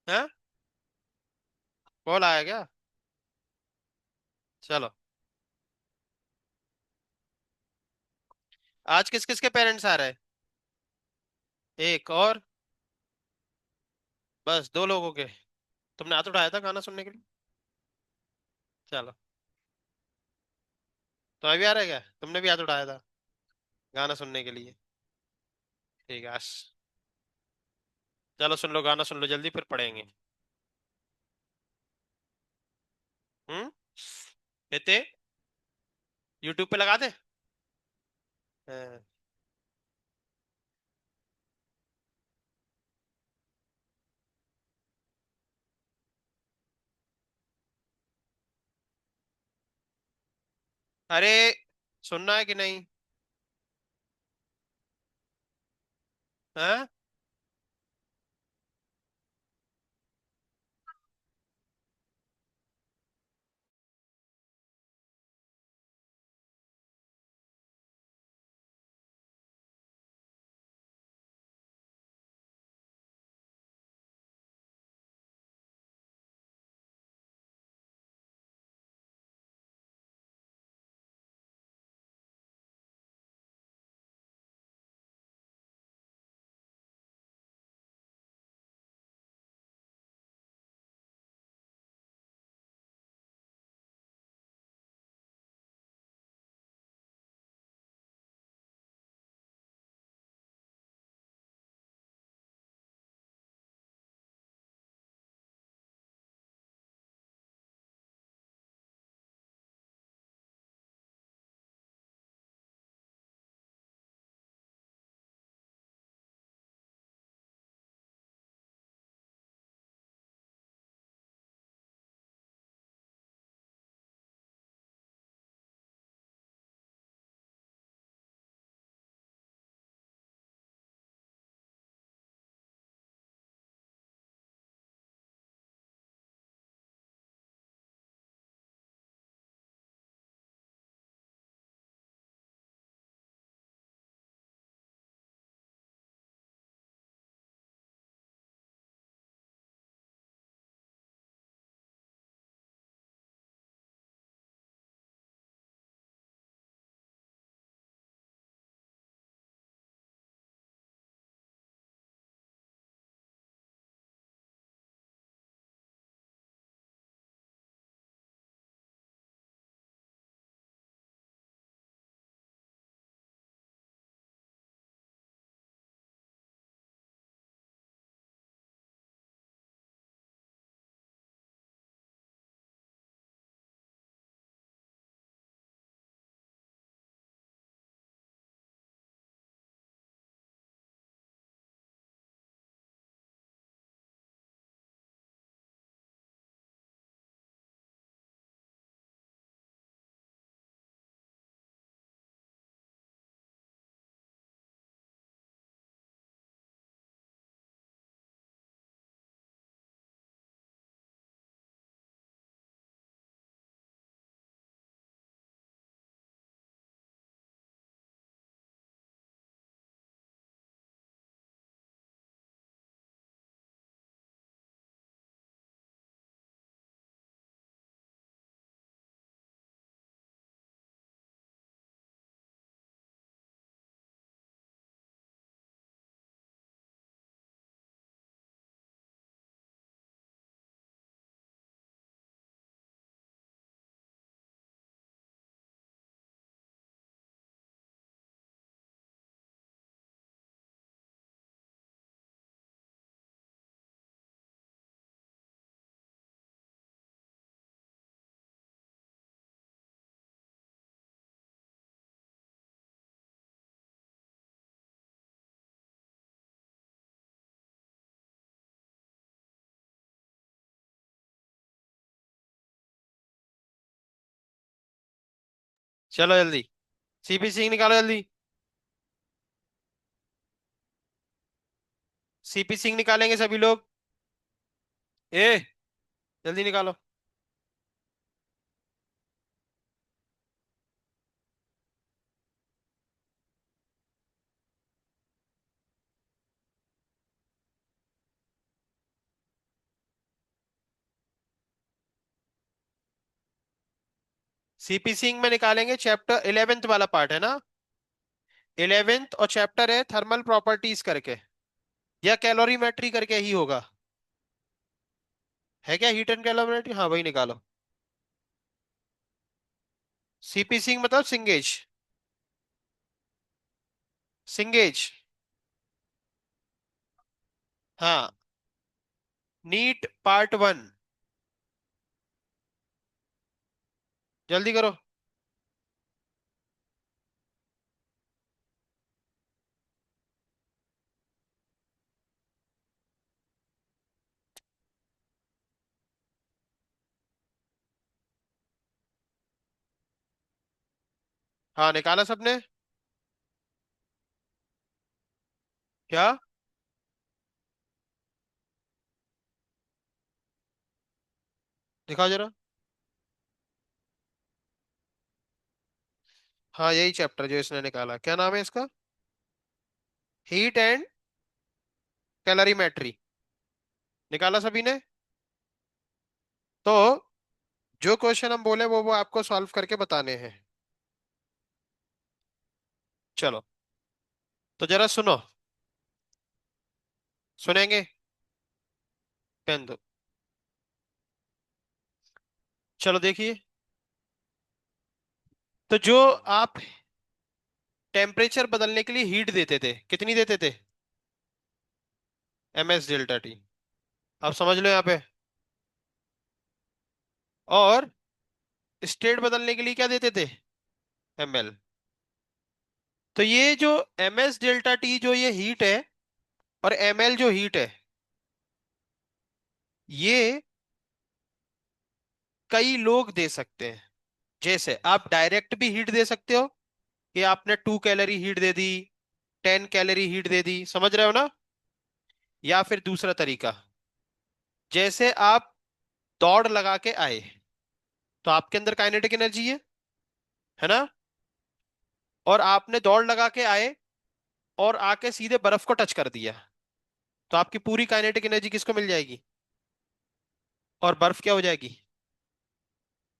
हैं? कॉल आया क्या? चलो। आज किस किस के पेरेंट्स आ रहे हैं? एक और? बस दो लोगों के? तुमने हाथ उठाया था गाना सुनने के लिए। चलो। तुम्हें भी आ रहा है क्या? तुमने भी हाथ उठाया था गाना सुनने के लिए। ठीक है चलो सुन लो, गाना सुन लो जल्दी, फिर पढ़ेंगे। हम्म। कहते यूट्यूब पे लगा दे। हाँ। अरे सुनना है कि नहीं? हाँ। चलो जल्दी। सीपी सिंह निकालो जल्दी। सीपी सिंह निकालेंगे सभी लोग। ए जल्दी निकालो। सीपी सिंह में निकालेंगे, चैप्टर 11th वाला पार्ट है ना, 11th, और चैप्टर है थर्मल प्रॉपर्टीज करके, या कैलोरीमेट्री करके ही होगा। है क्या हीट एंड कैलोरीमेट्री? हाँ वही निकालो। सीपी सिंह मतलब सिंगेज। सिंगेज। हाँ। NEET part 1। जल्दी करो। हाँ निकाला सबने? क्या? दिखाओ जरा। हाँ यही चैप्टर जो इसने निकाला, क्या नाम है इसका? Heat and calorimetry. निकाला सभी ने? तो जो क्वेश्चन हम बोले वो आपको सॉल्व करके बताने हैं। चलो, तो जरा सुनो। सुनेंगे? पेन दो। चलो देखिए। तो जो आप टेम्परेचर बदलने के लिए हीट देते थे, कितनी देते थे? MS ΔT। अब समझ लो यहाँ पे। और स्टेट बदलने के लिए क्या देते थे? ML। तो ये जो MS ΔT जो ये हीट है, और ML जो हीट है, ये कई लोग दे सकते हैं। जैसे आप डायरेक्ट भी हीट दे सकते हो, कि आपने 2 कैलोरी हीट दे दी, 10 कैलोरी हीट दे दी, समझ रहे हो ना? या फिर दूसरा तरीका, जैसे आप दौड़ लगा के आए, तो आपके अंदर काइनेटिक एनर्जी है ना? और आपने दौड़ लगा के आए और आके सीधे बर्फ को टच कर दिया, तो आपकी पूरी काइनेटिक एनर्जी किसको मिल जाएगी? और बर्फ क्या हो जाएगी?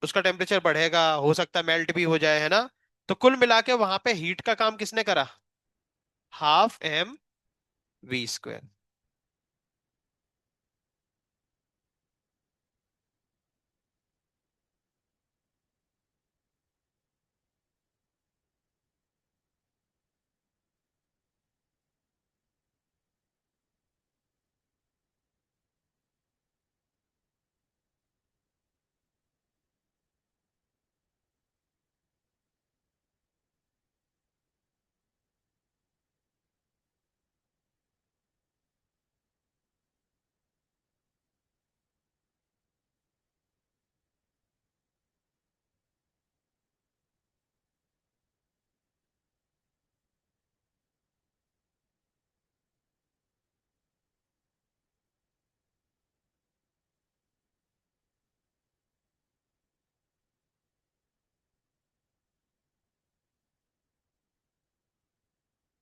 उसका टेम्परेचर बढ़ेगा, हो सकता है मेल्ट भी हो जाए, है ना? तो कुल मिला के वहां पे हीट का काम किसने करा? 12 mv²।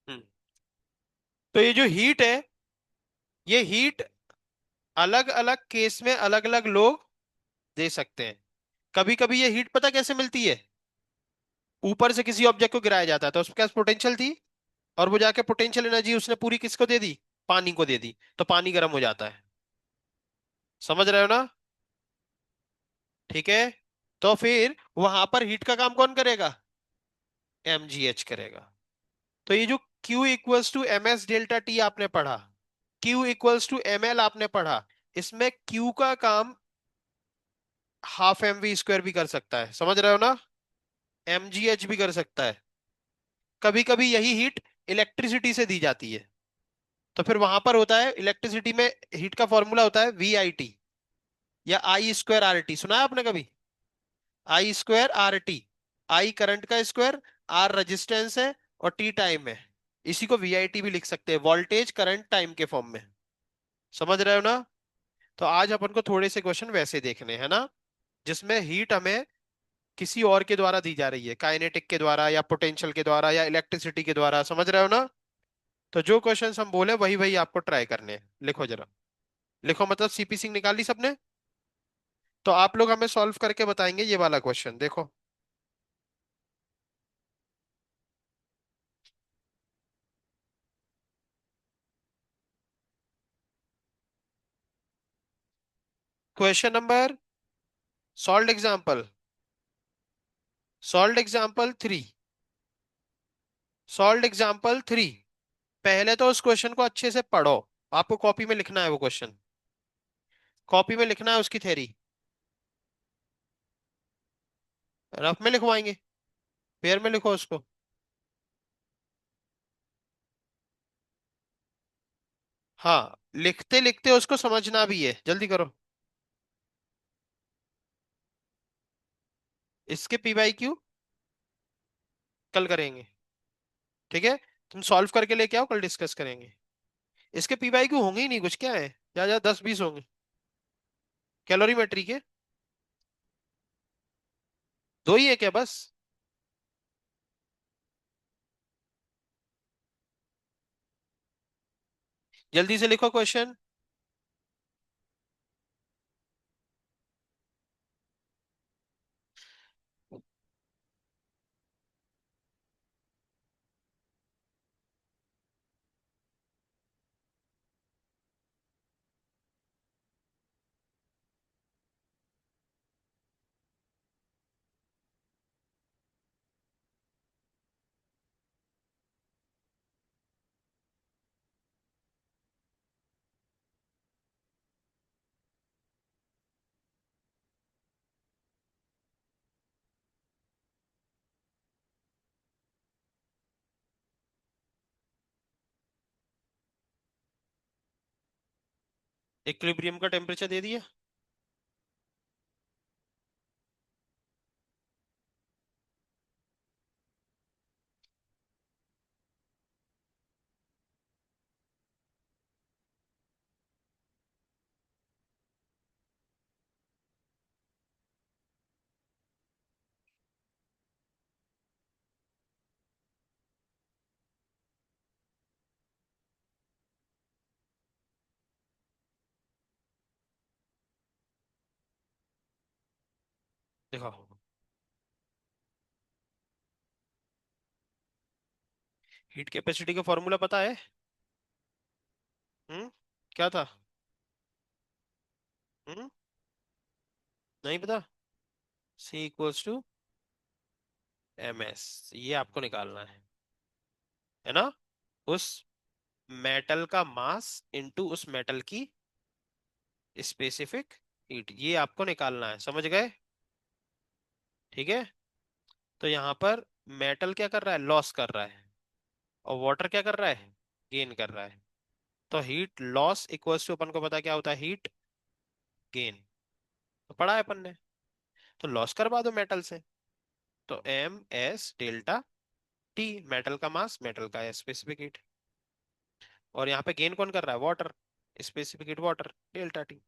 हम्म। तो ये जो हीट है, ये हीट अलग अलग केस में अलग अलग लोग दे सकते हैं। कभी कभी ये हीट पता कैसे मिलती है? ऊपर से किसी ऑब्जेक्ट को गिराया जाता है, तो उसके पास पोटेंशियल थी, और वो जाके पोटेंशियल एनर्जी उसने पूरी किसको दे दी? पानी को दे दी, तो पानी गर्म हो जाता है। समझ रहे हो ना? ठीक है। तो फिर वहां पर हीट का काम कौन करेगा? mgh करेगा। तो ये जो Q=MS ΔT आपने पढ़ा, Q=ml आपने पढ़ा, इसमें Q का काम 12 mv² भी कर सकता है, समझ रहे हो ना? mgh भी कर सकता है। कभी कभी यही हीट इलेक्ट्रिसिटी से दी जाती है, तो फिर वहां पर होता है इलेक्ट्रिसिटी में, हीट का फॉर्मूला होता है VIT, या I²RT। सुना है आपने कभी? I²RT। आई करंट का स्क्वायर, R रेजिस्टेंस है, और T टाइम है। इसी को VIT भी लिख सकते हैं, वोल्टेज करंट टाइम के फॉर्म में। समझ रहे हो ना? तो आज अपन को थोड़े से क्वेश्चन वैसे देखने हैं ना, जिसमें हीट हमें किसी और के द्वारा दी जा रही है, काइनेटिक के द्वारा या पोटेंशियल के द्वारा या इलेक्ट्रिसिटी के द्वारा। समझ रहे हो ना? तो जो क्वेश्चंस हम बोले वही वही आपको ट्राई करने हैं। लिखो जरा। लिखो, मतलब सीपी सिंह निकाल ली सबने? तो आप लोग हमें सॉल्व करके बताएंगे ये वाला क्वेश्चन, देखो। Question number, solve example, solve example 3, solve example 3। पहले तो उस क्वेश्चन को अच्छे से पढ़ो। आपको कॉपी में लिखना है वो क्वेश्चन, कॉपी में लिखना है उसकी थ्योरी। रफ में लिखवाएंगे, पेयर में लिखो उसको। हाँ, लिखते लिखते उसको समझना भी है, जल्दी करो। इसके पी बाई क्यू कल करेंगे, ठीक है। तुम सॉल्व करके लेके आओ, कल डिस्कस करेंगे। इसके पी बाई क्यू होंगे ही नहीं, कुछ क्या है, या 10-20 होंगे कैलोरीमेट्री के। दो ही है क्या बस? जल्दी से लिखो क्वेश्चन। इक्विलिब्रियम का टेम्परेचर दे दिया। देखो, हीट कैपेसिटी का फॉर्मूला पता है? हम्म, क्या था? हम्म, नहीं पता। C = MS, ये आपको निकालना है ना। उस मेटल का मास इनटू उस मेटल की स्पेसिफिक हीट, ये आपको निकालना है, समझ गए? ठीक है। तो यहाँ पर मेटल क्या कर रहा है, लॉस कर रहा है, और वाटर क्या कर रहा है, गेन कर रहा है। तो हीट लॉस इक्वल्स टू, अपन को पता क्या होता है, हीट गेन, तो पढ़ा है अपन ने। तो लॉस करवा दो मेटल से, तो MS डेल्टा T, मेटल का मास, मेटल का स्पेसिफिक हीट। और यहाँ पे गेन कौन कर रहा है, water, specific heat water, delta T।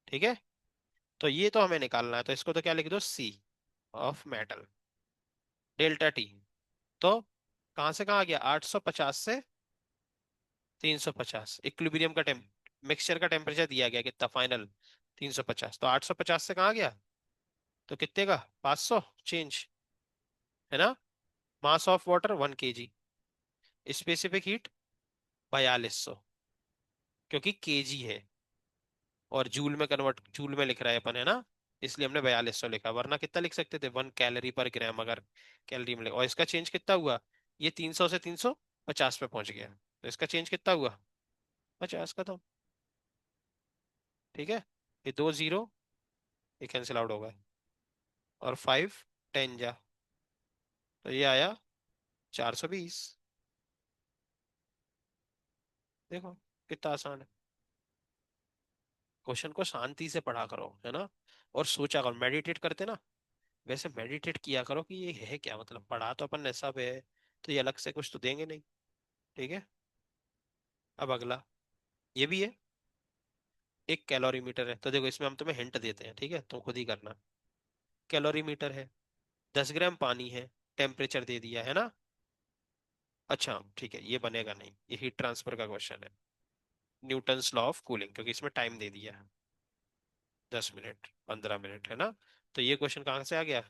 ठीक है। तो ये तो हमें निकालना है, तो इसको तो क्या लिख दो, C of metal, delta T। तो कहां से कहाँ आ गया, 850 से 350। इक्विलिब्रियम का टेम मिक्सचर का टेम्परेचर दिया गया कितना, फाइनल 350, तो 850 से कहाँ गया, तो कितने का, 500 चेंज, है ना। Mass of water 1 kg, specific heat 4200, क्योंकि केजी है और जूल में कन्वर्ट, जूल में लिख रहा है अपन, है ना, इसलिए हमने 4200 लिखा, वरना कितना लिख सकते थे, 1 कैलोरी पर ग्राम, अगर कैलोरी में लिखा। और इसका चेंज कितना हुआ, ये 300 से 350 पे पहुंच गया, तो इसका चेंज कितना हुआ, 50 का। तो ठीक है, ये 2 0, ये कैंसिल आउट होगा, और 5 10 जा, तो ये आया 420। देखो कितना आसान है। क्वेश्चन को शांति से पढ़ा करो, है ना, और सोचा करो, मेडिटेट करते ना, वैसे मेडिटेट किया करो कि ये है क्या, मतलब पढ़ा तो अपन ने सब है, तो ये अलग से कुछ तो देंगे नहीं। ठीक है। अब अगला ये भी है, एक कैलोरीमीटर है, तो देखो इसमें हम तुम्हें हिंट देते हैं, ठीक है, तुम खुद ही करना। कैलोरीमीटर है, 10 ग्राम पानी है, टेम्परेचर दे दिया है ना। अच्छा ठीक है, ये बनेगा नहीं, ये हीट ट्रांसफर का क्वेश्चन है, न्यूटन्स लॉ ऑफ कूलिंग, क्योंकि इसमें टाइम दे दिया है, 10 मिनट, 15 मिनट, है ना। तो ये क्वेश्चन कहाँ से आ गया,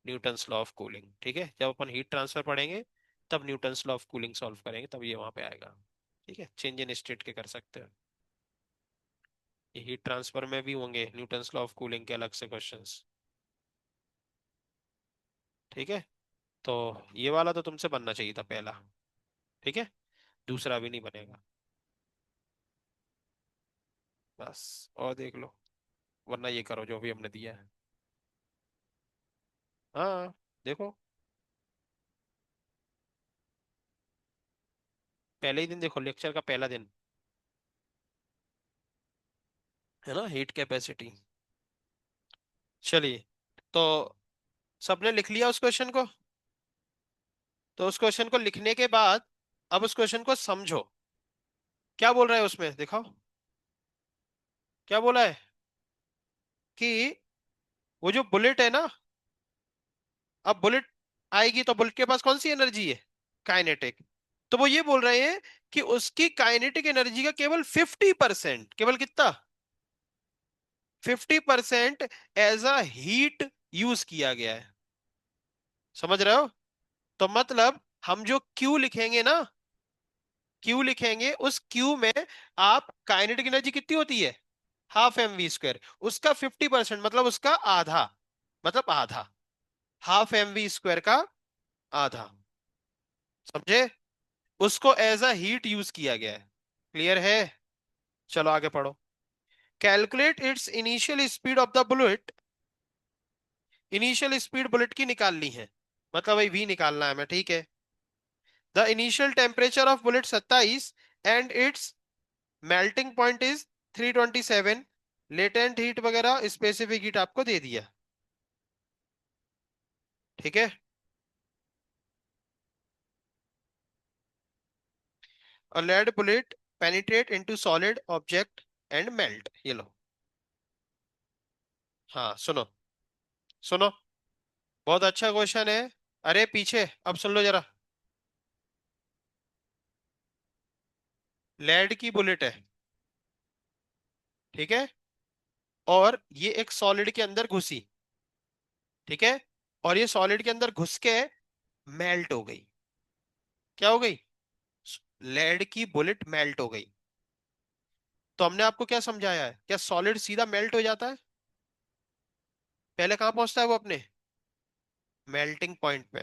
न्यूटन्स लॉ ऑफ कूलिंग। ठीक है, जब अपन हीट ट्रांसफर पढ़ेंगे तब Newton's law of cooling solve करेंगे, तब ये वहां पे आएगा। ठीक है, चेंज इन स्टेट के कर सकते हैं। ये हीट ट्रांसफर में भी होंगे न्यूटन्स लॉ ऑफ कूलिंग के अलग से क्वेश्चंस। ठीक है, तो ये वाला तो तुमसे बनना चाहिए था पहला। ठीक है, दूसरा भी नहीं बनेगा। बस, और देख लो, वरना ये करो जो भी हमने दिया है। हाँ, देखो, पहले ही दिन देखो, लेक्चर का पहला दिन है ना, हीट कैपेसिटी। चलिए, तो सबने लिख लिया उस क्वेश्चन को? तो उस क्वेश्चन को लिखने के बाद अब उस क्वेश्चन को समझो, क्या बोल रहा है उसमें, दिखाओ क्या बोला है। कि वो जो बुलेट है ना, अब बुलेट आएगी तो बुलेट के पास कौन सी एनर्जी है? काइनेटिक। तो वो ये बोल रहे हैं कि उसकी काइनेटिक एनर्जी का केवल 50%, केवल कितना, 50% एज अ हीट यूज किया गया है। समझ रहे हो? तो मतलब हम जो क्यू लिखेंगे ना, क्यू लिखेंगे, उस क्यू में आप काइनेटिक एनर्जी कितनी होती है, हाफ एम वी स्क्वायर, उसका 50% मतलब उसका आधा, मतलब आधा, हाफ एम वी स्क्वायर का आधा। समझे? उसको एज अ हीट यूज किया गया है। क्लियर है? चलो आगे पढ़ो। Calculate its initial speed of the bullet. Initial speed bullet की निकालनी है, मतलब भाई वी निकालना है हमें, ठीक है। The initial temperature of bullet 27 and it's melting point is 327। Latent heat वगैरह स्पेसिफिक हीट आपको दे दिया। ठीक है। A lead bullet penetrate into solid object and melt। ये लो। हाँ सुनो, सुनो, बहुत अच्छा क्वेश्चन है। अरे पीछे अब सुन लो जरा। लेड की बुलेट है, ठीक है, और ये एक सॉलिड के अंदर घुसी, ठीक है, और ये सॉलिड के अंदर घुस के मेल्ट हो गई। क्या हो गई? लेड की बुलेट मेल्ट हो गई। तो हमने आपको क्या समझाया है, क्या सॉलिड सीधा मेल्ट हो जाता है? पहले कहां पहुंचता है वो, अपने मेल्टिंग पॉइंट पे।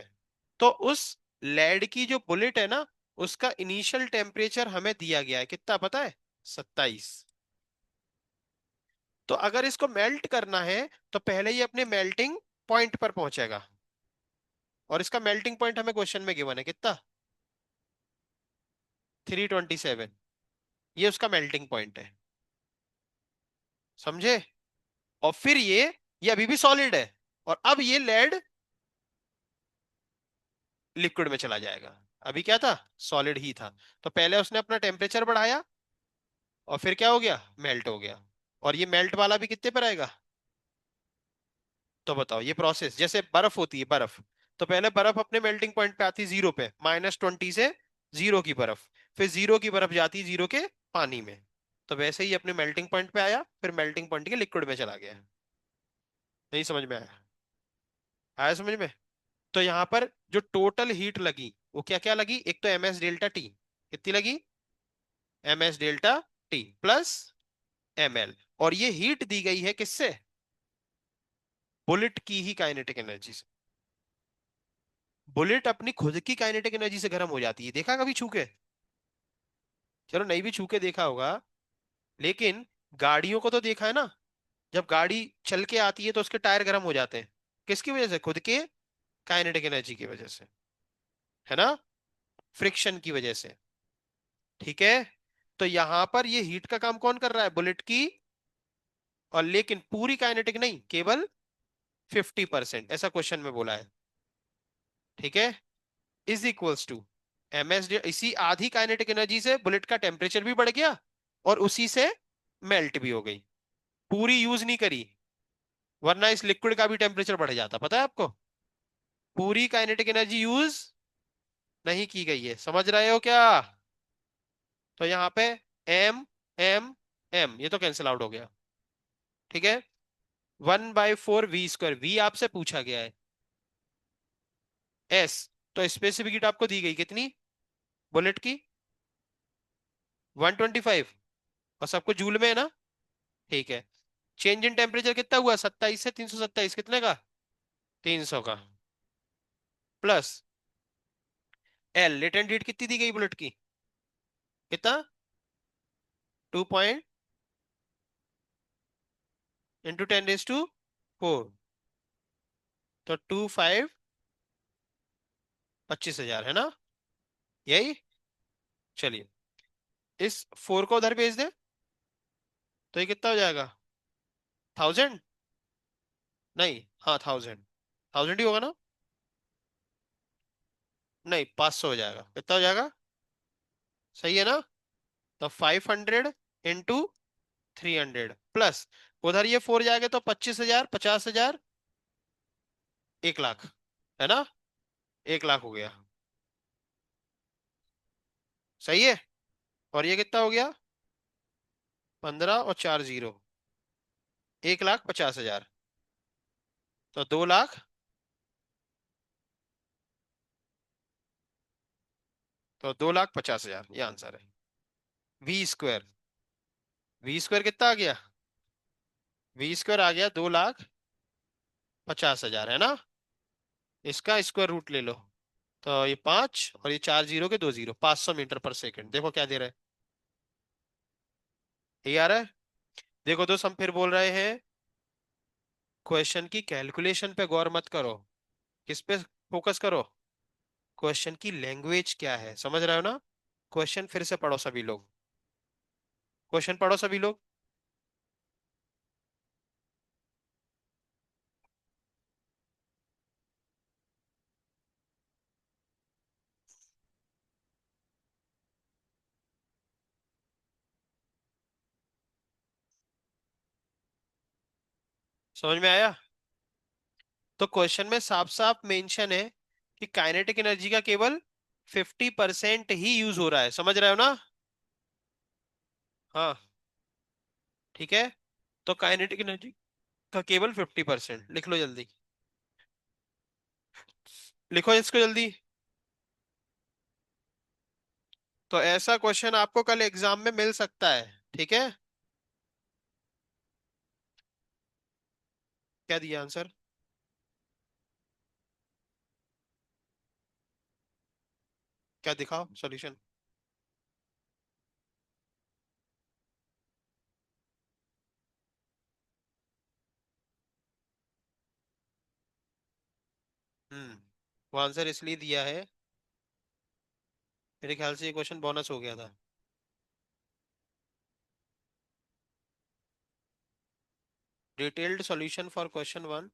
तो उस लेड की जो बुलेट है ना, उसका इनिशियल टेम्परेचर हमें दिया गया है, कितना पता है? 27। तो अगर इसको मेल्ट करना है तो पहले ही अपने मेल्टिंग पॉइंट पर पहुंचेगा, और इसका मेल्टिंग पॉइंट हमें क्वेश्चन में गिवन है कितना, 327। ये उसका मेल्टिंग पॉइंट है। समझे? और फिर ये अभी भी सॉलिड है, और अब ये लेड लिक्विड में चला जाएगा। अभी क्या था? सॉलिड ही था। तो पहले उसने अपना टेम्परेचर बढ़ाया, और फिर क्या हो गया? मेल्ट हो गया। और ये मेल्ट वाला भी कितने पर आएगा? तो बताओ, ये प्रोसेस जैसे बर्फ होती है, बर्फ, तो पहले बर्फ अपने मेल्टिंग पॉइंट पे आती, जीरो पे, -20 से जीरो की बर्फ, फिर जीरो की बर्फ जाती जीरो के पानी में। तो वैसे ही अपने मेल्टिंग पॉइंट पे आया, फिर मेल्टिंग पॉइंट के लिक्विड में चला गया। नहीं समझ में आया? आया समझ में? तो यहाँ पर जो टोटल हीट लगी वो क्या क्या लगी, एक तो एम एस डेल्टा टी, कितनी लगी? M S delta T plus M L. और ये हीट दी गई है किससे? बुलेट की ही काइनेटिक एनर्जी से। बुलेट अपनी खुद की काइनेटिक एनर्जी से गर्म हो जाती है, देखा कभी छू के? चलो नहीं भी छू के देखा होगा, लेकिन गाड़ियों को तो देखा है ना, जब गाड़ी चल के आती है तो उसके टायर गर्म हो जाते हैं, किसकी वजह से? खुद के काइनेटिक एनर्जी की वजह से, है ना, फ्रिक्शन की वजह से। ठीक है। तो यहां पर ये हीट का काम कौन कर रहा है? बुलेट की। और लेकिन पूरी काइनेटिक नहीं, केवल 50%, ऐसा क्वेश्चन में बोला है। ठीक है, is equals to M S D. इसी आधी काइनेटिक एनर्जी से बुलेट का टेम्परेचर भी बढ़ गया, और उसी से मेल्ट भी हो गई। पूरी यूज नहीं करी, वरना इस लिक्विड का भी टेम्परेचर बढ़ जाता, पता है आपको? पूरी काइनेटिक एनर्जी यूज नहीं की गई है, समझ रहे हो क्या? तो यहाँ पे एम, एम, एम, ये तो कैंसिल आउट हो गया। ठीक है, 1/4 वी स्क्वायर, वी आपसे पूछा गया है। एस, तो स्पेसिफिक हीट आपको दी गई कितनी, बुलेट की? 125। और सबको जूल में है ना? ठीक है। चेंज इन टेम्परेचर कितना हुआ? 27 से 327, कितने का? 300 का। प्लस एल, लेटेंट हीट कितनी दी गई बुलेट की? कितना? 2 इंटू 10⁻⁴ तो 25, 25,000 है ना? यही। चलिए, इस 4 को उधर भेज दे, तो ये कितना हो जाएगा? 1000? नहीं, हाँ 1000, 1000 ही होगा ना? नहीं, 500 हो जाएगा। कितना हो जाएगा? सही है ना? तो 500 इंटू 300 प्लस, उधर ये 4 जाएगा तो 25,000, 50,000, 1 लाख, है ना? 1 लाख हो गया। सही है। और ये कितना हो गया? 15 और 4 जीरो, 1,50,000। तो 2 लाख, तो 2,50,000 ये आंसर है। V²। V² कितना आ गया? V² आ गया 2,50,000, है ना? इसका स्क्वायर रूट ले लो, तो ये 5 और ये 4 जीरो के 2 जीरो, 500 मीटर पर सेकंड। देखो क्या दे रहा है? ये आ रहा है। देखो दोस्त, हम फिर बोल रहे हैं, क्वेश्चन की कैलकुलेशन पे गौर मत करो। किस पे फोकस करो? क्वेश्चन की लैंग्वेज क्या है, समझ रहे हो ना? क्वेश्चन फिर से पढ़ो सभी लोग, क्वेश्चन पढ़ो सभी लोग। समझ में आया? तो क्वेश्चन में साफ साफ मेंशन है कि काइनेटिक एनर्जी का केवल 50% ही यूज हो रहा है, समझ रहे हो ना? हाँ, ठीक है। तो काइनेटिक एनर्जी का केवल 50%, लिख लो जल्दी, लिखो इसको जल्दी। तो ऐसा क्वेश्चन आपको कल एग्जाम में मिल सकता है, ठीक है? क्या दिया आंसर? क्या दिखाओ सॉल्यूशन। वो आंसर इसलिए दिया है, मेरे ख्याल से ये क्वेश्चन बोनस हो गया था। Detailed solution for question 1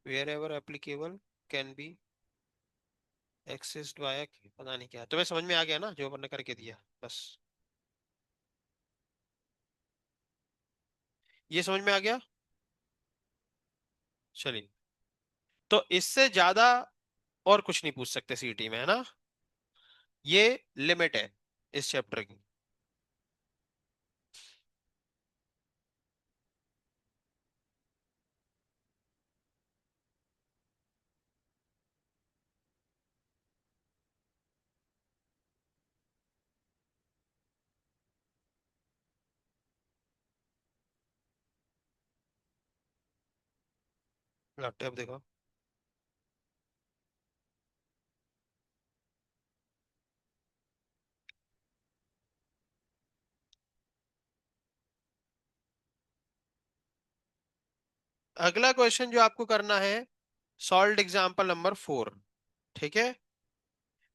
wherever applicable can be accessed via, पता नहीं क्या। तुम्हें समझ में आ गया ना जो मैंने करके दिया? बस, ये समझ में आ गया। चलिए, तो इससे ज्यादा और कुछ नहीं पूछ सकते सीटी में, है ना? ये लिमिट है इस चैप्टर की। लैपटॉप देखो। अगला क्वेश्चन जो आपको करना है, सॉल्व एग्जाम्पल नंबर 4, ठीक है?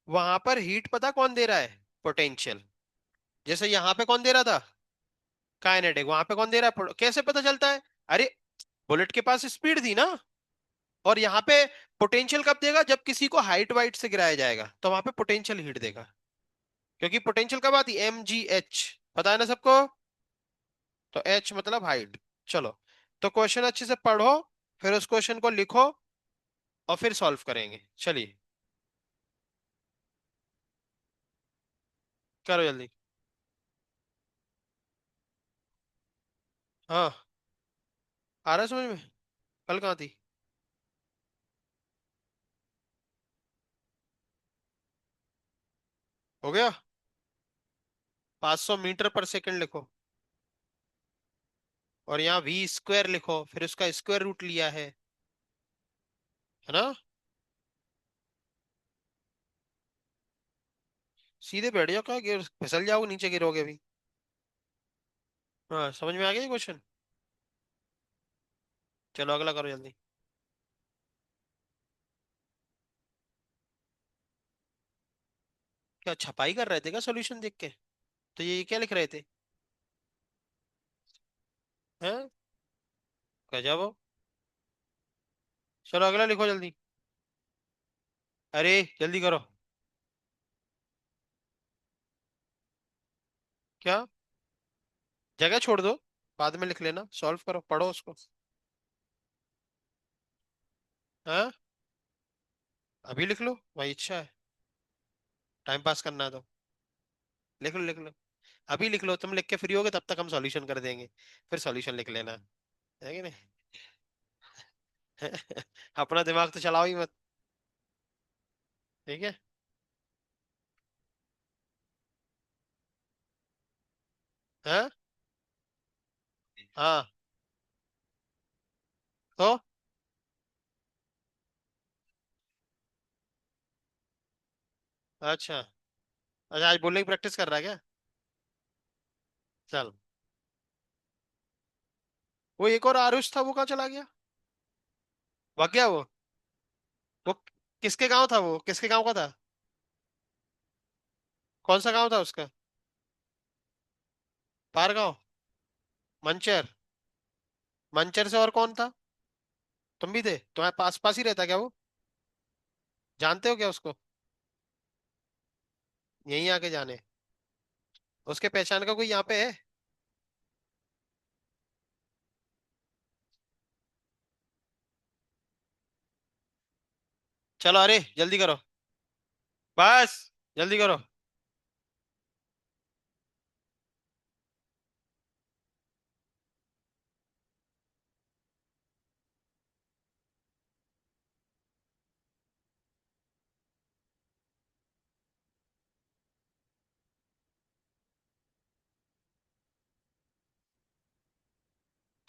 वहां पर हीट पता कौन दे रहा है? पोटेंशियल। जैसे यहां पे कौन दे रहा था? काइनेटिक। वहां पे कौन दे रहा है? कैसे पता चलता है? अरे, बुलेट के पास स्पीड थी ना। और यहाँ पे पोटेंशियल कब देगा? जब किसी को हाइट वाइट से गिराया जाएगा, तो वहां पे पोटेंशियल हीट देगा। क्योंकि पोटेंशियल कब आती? mgh, पता है ना सबको? तो h मतलब हाइट। चलो, तो क्वेश्चन अच्छे से पढ़ो, फिर उस क्वेश्चन को लिखो, और फिर सॉल्व करेंगे। चलिए, करो जल्दी। हाँ, आ रहा है समझ में? कल कहाँ थी? हो गया। 500 मीटर पर सेकंड लिखो। और यहाँ वी स्क्वायर लिखो, फिर उसका स्क्वायर रूट लिया है ना। सीधे बैठ जाओ, क्या गिर फिसल जाओगे, नीचे गिरोगे भी। हाँ, समझ में आ गया क्वेश्चन। चलो अगला करो जल्दी। क्या छपाई कर रहे थे क्या सॉल्यूशन देख के? तो ये क्या लिख रहे थे? हैं? गजब हो। चलो अगला लिखो जल्दी। अरे जल्दी करो। क्या? जगह छोड़ दो, बाद में लिख लेना, सॉल्व करो, पढ़ो उसको। हाँ, अभी लिख लो, भाई इच्छा है, टाइम पास करना है तो। लिख लो लिख लो, अभी लिख लो, तुम लिख के फ्री होगे तब तक हम सॉल्यूशन कर देंगे, फिर सॉल्यूशन लिख लेना, है कि नहीं? अपना दिमाग तो चलाओ ही मत। ठीक है। हाँ। हाँ। तो अच्छा। अच्छा, आज बोलने की प्रैक्टिस कर रहा है क्या? चल। वो एक और आरुष था, वो कहाँ चला गया? भाग गया वो किसके गांव था, वो किसके गांव का था? कौन सा गांव था उसका? पार गांव? मंचर? मंचर से और कौन था? तुम भी थे, तुम्हारे पास पास ही रहता क्या वो? जानते हो क्या उसको? यहीं आके जाने, उसके पहचान का कोई यहाँ पे है? चलो अरे जल्दी करो, बस जल्दी करो।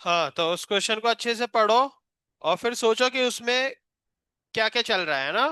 हाँ, तो उस क्वेश्चन को अच्छे से पढ़ो और फिर सोचो कि उसमें क्या क्या चल रहा है ना।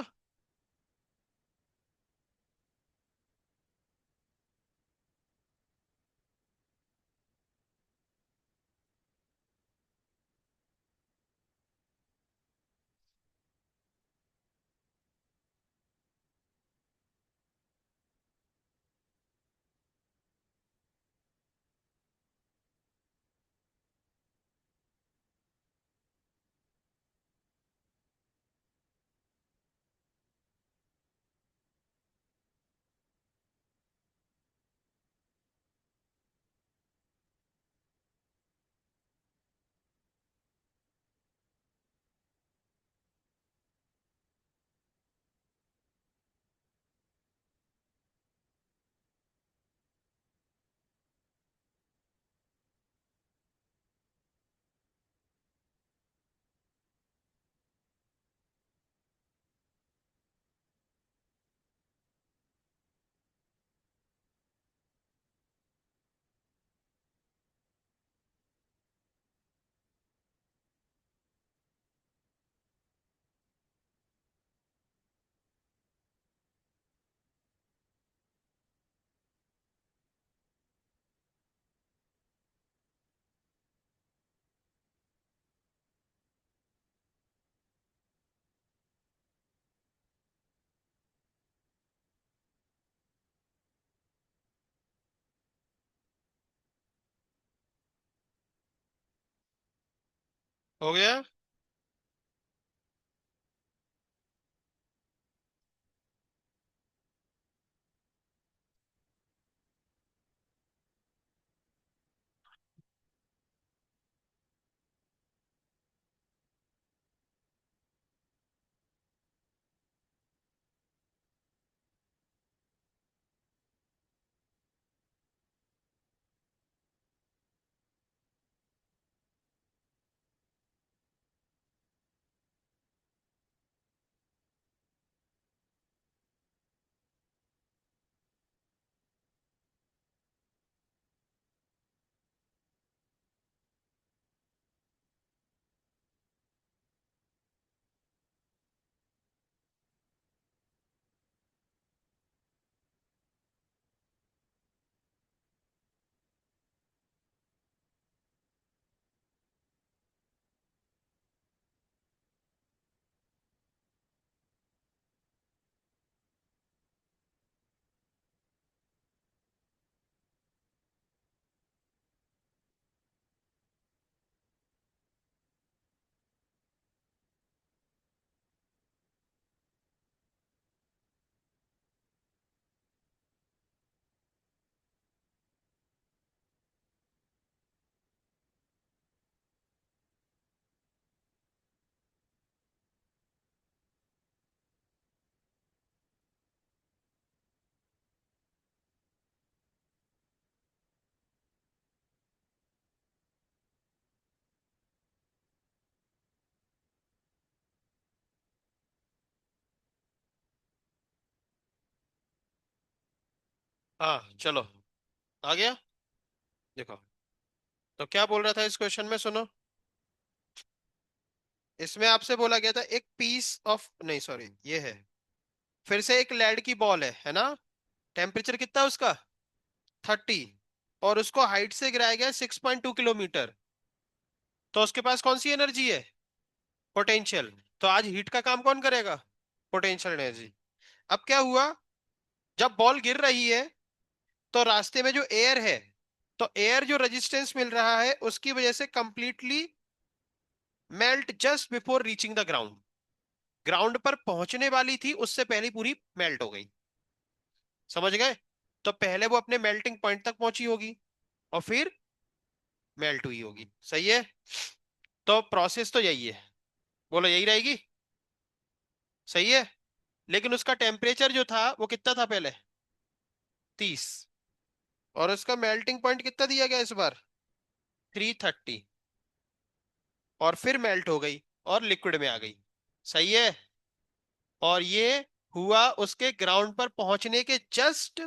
हो गया। हाँ चलो, आ गया। देखो, तो क्या बोल रहा था इस क्वेश्चन में, सुनो। इसमें आपसे बोला गया था एक पीस ऑफ, नहीं सॉरी, ये है, फिर से एक लेड की बॉल है ना। टेम्परेचर कितना है उसका? 30। और उसको हाइट से गिराया गया 6.2 किलोमीटर। तो उसके पास कौन सी एनर्जी है? पोटेंशियल। तो आज हीट का काम कौन करेगा? Potential energy. अब क्या हुआ, जब बॉल गिर रही है तो रास्ते में जो एयर है, तो एयर जो रेजिस्टेंस मिल रहा है उसकी वजह से completely melt just before reaching the ground. Ground पर पहुंचने वाली थी उससे पहले पूरी मेल्ट हो गई। समझ गए? तो पहले वो अपने मेल्टिंग पॉइंट तक पहुंची होगी और फिर मेल्ट हुई होगी। सही है? तो प्रोसेस तो यही है। बोलो, यही रहेगी? सही है। लेकिन उसका टेम्परेचर जो था वो कितना था पहले? 30। और उसका मेल्टिंग पॉइंट कितना दिया गया इस बार? 330। और फिर मेल्ट हो गई और लिक्विड में आ गई। सही है। और ये हुआ उसके ग्राउंड पर पहुंचने के जस्ट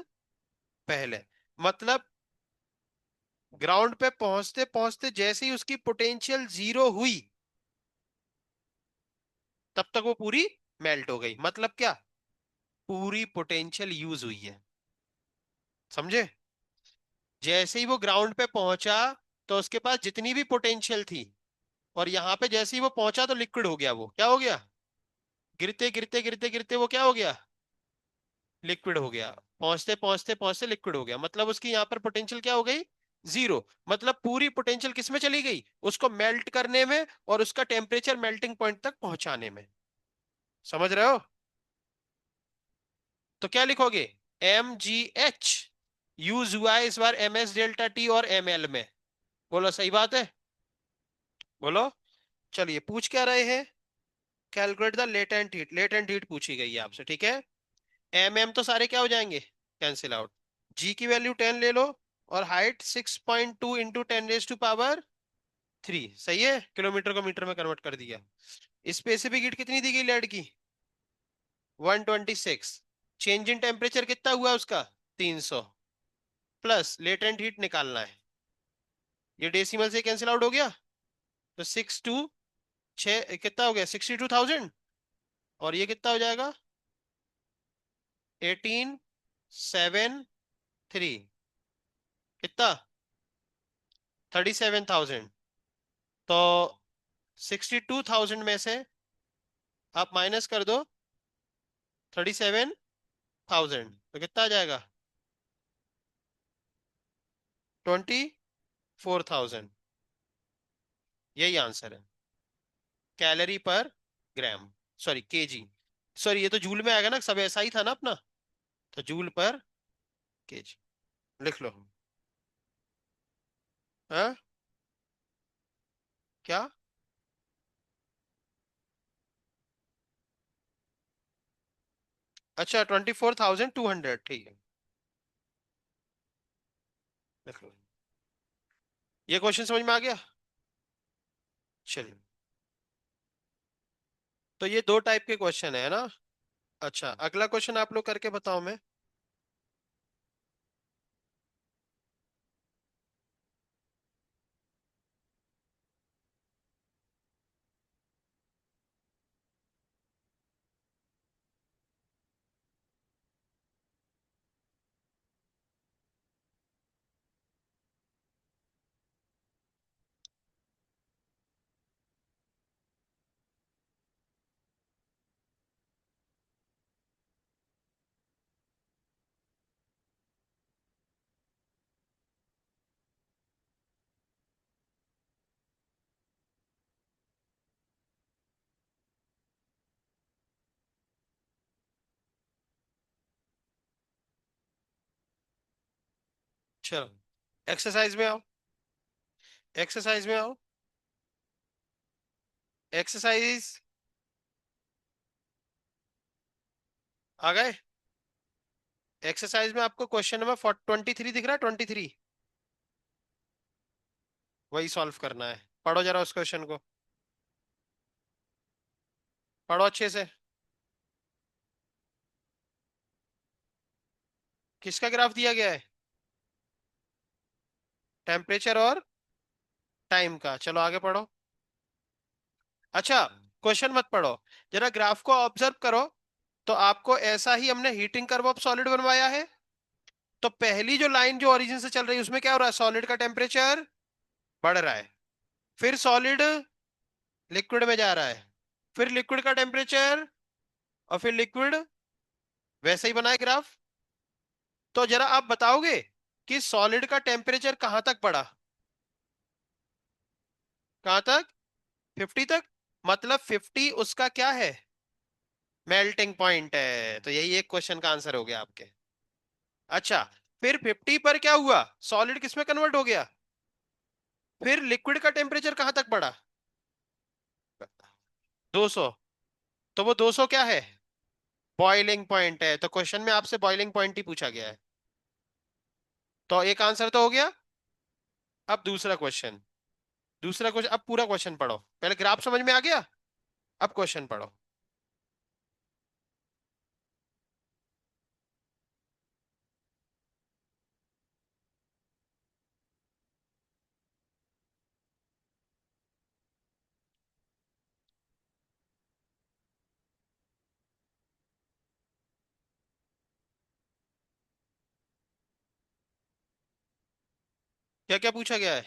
पहले। मतलब ग्राउंड पे पहुंचते पहुंचते जैसे ही उसकी पोटेंशियल जीरो हुई, तब तक वो पूरी मेल्ट हो गई। मतलब क्या? पूरी पोटेंशियल यूज हुई है। समझे? जैसे ही वो ग्राउंड पे पहुंचा तो उसके पास जितनी भी पोटेंशियल थी, और यहां पे जैसे ही वो पहुंचा तो लिक्विड हो गया। वो क्या हो गया? गिरते गिरते गिरते गिरते वो क्या हो गया? लिक्विड हो गया। पहुंचते पहुंचते पहुंचते लिक्विड हो गया। मतलब उसकी यहाँ पर पोटेंशियल क्या हो गई? जीरो। मतलब पूरी पोटेंशियल किस में चली गई? उसको मेल्ट करने में और उसका टेम्परेचर मेल्टिंग पॉइंट तक पहुंचाने में। समझ रहे हो? तो क्या लिखोगे? mgh यूज हुआ है इस बार ms डेल्टा टी और ml में। बोलो, सही बात है? बोलो। चलिए, पूछ क्या रहे हैं? Calculate the latent heat. Latent heat पूछी गई है आपसे, ठीक है। एम तो सारे क्या हो जाएंगे? Cancel out. जी की वैल्यू 10 ले लो। और हाइट 6.2 इंटू 10⁻³ सही है। किलोमीटर को मीटर में कन्वर्ट कर दिया। स्पेसिफिक हीट कितनी दी गई लेड की? 126। चेंज इन टेम्परेचर कितना हुआ उसका? 300। प्लस लेटेंट हीट निकालना है। ये डेसिमल से कैंसिल आउट हो गया। तो 6 कितना हो गया? 62,000। और ये कितना हो जाएगा? 1873। कितना? 37,000। तो 62,000 में से आप माइनस कर दो 37,000, तो कितना आ जाएगा? 24,000। यही आंसर है। कैलोरी पर ग्राम, सॉरी केजी। सॉरी, ये तो जूल में आएगा ना, सब ऐसा ही था ना अपना। तो जूल पर केजी लिख लो। हाँ? क्या? अच्छा, 24,200, ठीक है। लिख लो। ये क्वेश्चन समझ में आ गया? चलिए। तो ये दो टाइप के क्वेश्चन है ना। अच्छा, अगला क्वेश्चन आप लोग करके बताओ। मैं चलो, एक्सरसाइज में आओ। एक्सरसाइज में आओ। एक्सरसाइज आ गए? एक्सरसाइज में आपको क्वेश्चन नंबर 23 दिख रहा है, 23। वही सॉल्व करना है। पढ़ो जरा उस क्वेश्चन को। पढ़ो अच्छे से। किसका ग्राफ दिया गया है? टेम्परेचर और टाइम का। चलो आगे पढ़ो। अच्छा, क्वेश्चन मत पढ़ो, जरा ग्राफ को ऑब्जर्व करो। तो आपको ऐसा ही हमने हीटिंग कर्व ऑफ सॉलिड बनवाया है। तो पहली जो लाइन जो ओरिजिन से चल रही है उसमें क्या हो रहा है? सॉलिड का टेम्परेचर बढ़ रहा है। फिर सॉलिड लिक्विड में जा रहा है। फिर लिक्विड का टेम्परेचर, और फिर लिक्विड, वैसे ही बना है ग्राफ। तो जरा आप बताओगे कि सॉलिड का टेम्परेचर कहां तक बढ़ा? कहां तक? 50 तक। मतलब 50 उसका क्या है? मेल्टिंग पॉइंट है। तो यही एक क्वेश्चन का आंसर हो गया आपके। अच्छा, फिर 50 पर क्या हुआ? सॉलिड किस में कन्वर्ट हो गया? फिर लिक्विड का टेम्परेचर कहां तक बढ़ा? 200। तो वो 200 क्या है? बॉइलिंग पॉइंट है। तो क्वेश्चन में आपसे बॉइलिंग पॉइंट ही पूछा गया है। तो एक आंसर तो हो गया। अब दूसरा क्वेश्चन। दूसरा क्वेश्चन, अब पूरा क्वेश्चन पढ़ो। पहले ग्राफ समझ में आ गया, अब क्वेश्चन पढ़ो। क्या क्या पूछा गया है?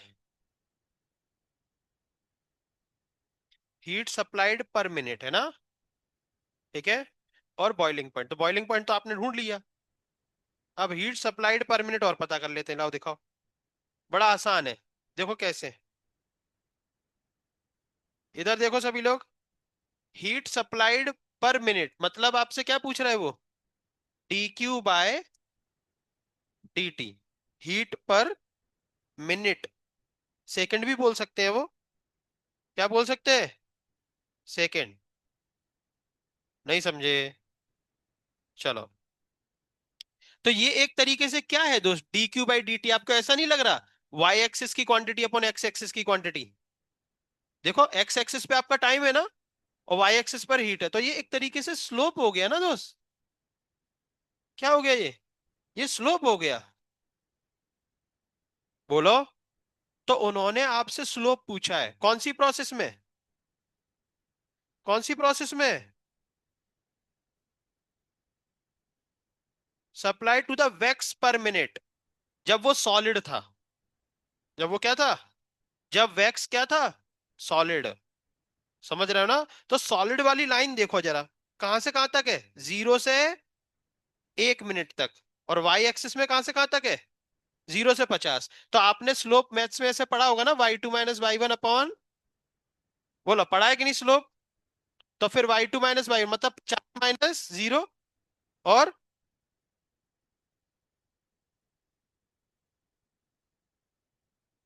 हीट सप्लाइड पर मिनट है ना? ठीक है। और बॉइलिंग पॉइंट, तो बॉइलिंग पॉइंट तो आपने ढूंढ लिया। अब हीट सप्लाइड पर मिनट और पता कर लेते हैं। लाओ दिखाओ। बड़ा आसान है। देखो कैसे। इधर देखो सभी लोग। हीट सप्लाइड पर मिनट मतलब आपसे क्या पूछ रहा है वो? D Q by D T. Heat पर मिनट। सेकंड भी बोल सकते हैं वो। क्या बोल सकते हैं? सेकंड। नहीं समझे? चलो। तो ये एक तरीके से क्या है दोस्त, D Q by D T. आपको ऐसा नहीं लग रहा? वाई एक्सिस की क्वांटिटी अपॉन एक्स एक्सिस की क्वांटिटी। देखो एक्स एक्सिस पे आपका टाइम है ना, और वाई एक्सिस पर हीट है। तो ये एक तरीके से स्लोप हो गया ना दोस्त। क्या हो गया ये स्लोप हो गया। बोलो। तो उन्होंने आपसे स्लोप पूछा है कौन सी प्रोसेस में? कौन सी प्रोसेस में? सप्लाई टू द वैक्स पर मिनट। जब वो सॉलिड था। जब वो क्या था? जब वैक्स क्या था? सॉलिड। समझ रहे हो ना? तो सॉलिड वाली लाइन देखो जरा। कहां से कहां तक है? 0 से 1 मिनट तक। और वाई एक्सिस में कहां से कहां तक है? 0 से 50। तो आपने स्लोप मैथ्स में ऐसे पढ़ा होगा ना, y2 - y1 अपॉन। बोलो पढ़ा है कि नहीं स्लोप? तो फिर y2 - y1 मतलब 4 - 0।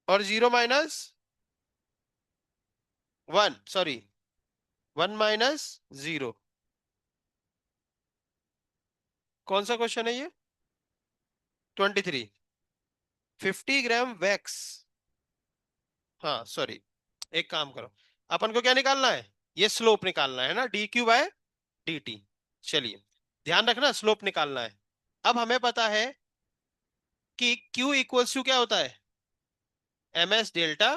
और 0 - 1, सॉरी, 1 - 0। कौन सा क्वेश्चन है ये? 23। 50 ग्राम वैक्स। हाँ सॉरी। एक काम करो, अपन को क्या निकालना है? ये स्लोप निकालना है ना, D Q by D T. चलिए, ध्यान रखना स्लोप निकालना है। अब हमें पता है कि Q इक्वल्स टू क्या होता है? एम एस डेल्टा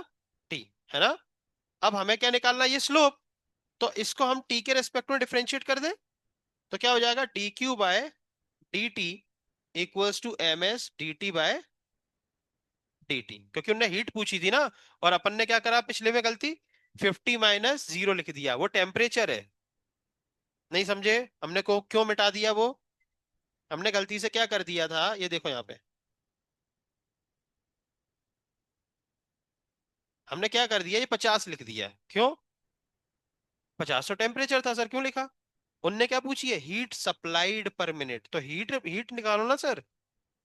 टी, है ना? अब हमें क्या निकालना है? ये स्लोप। तो इसको हम टी के रेस्पेक्ट में डिफरेंशिएट कर दें। तो क्या हो जाएगा? D Q by D T equals to M S D T by D T, क्योंकि उनने हीट पूछी थी ना। और अपन ने क्या करा पिछले में गलती? 50 - 0 लिख दिया, वो टेम्परेचर है। नहीं समझे? हमने को क्यों मिटा दिया वो? हमने गलती से क्या कर दिया था, ये देखो यहाँ पे। हमने क्या कर दिया, ये 50 लिख दिया। क्यों? 50 तो टेम्परेचर था सर, क्यों लिखा? उनने क्या पूछी है? हीट सप्लाइड पर मिनट। तो हीट हीट निकालो ना सर।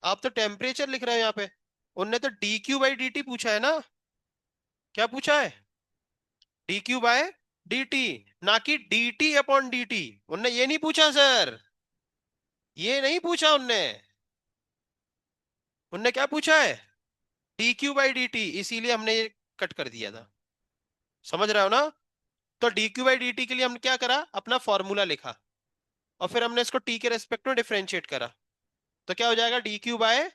आप तो टेम्परेचर लिख रहे हो यहाँ पे। उनने तो D Q by D T पूछा है ना। क्या पूछा है? D Q by D T, ना कि D T upon D T. उनने ये नहीं पूछा सर। ये नहीं पूछा उनने। उनने क्या पूछा है? D Q by D T, इसीलिए हमने ये कट कर दिया था। समझ रहे हो ना? तो D Q by D T के लिए हमने क्या करा? अपना फॉर्मूला लिखा, और फिर हमने इसको टी के रेस्पेक्ट में डिफरेंशिएट करा। तो क्या हो जाएगा, D Q by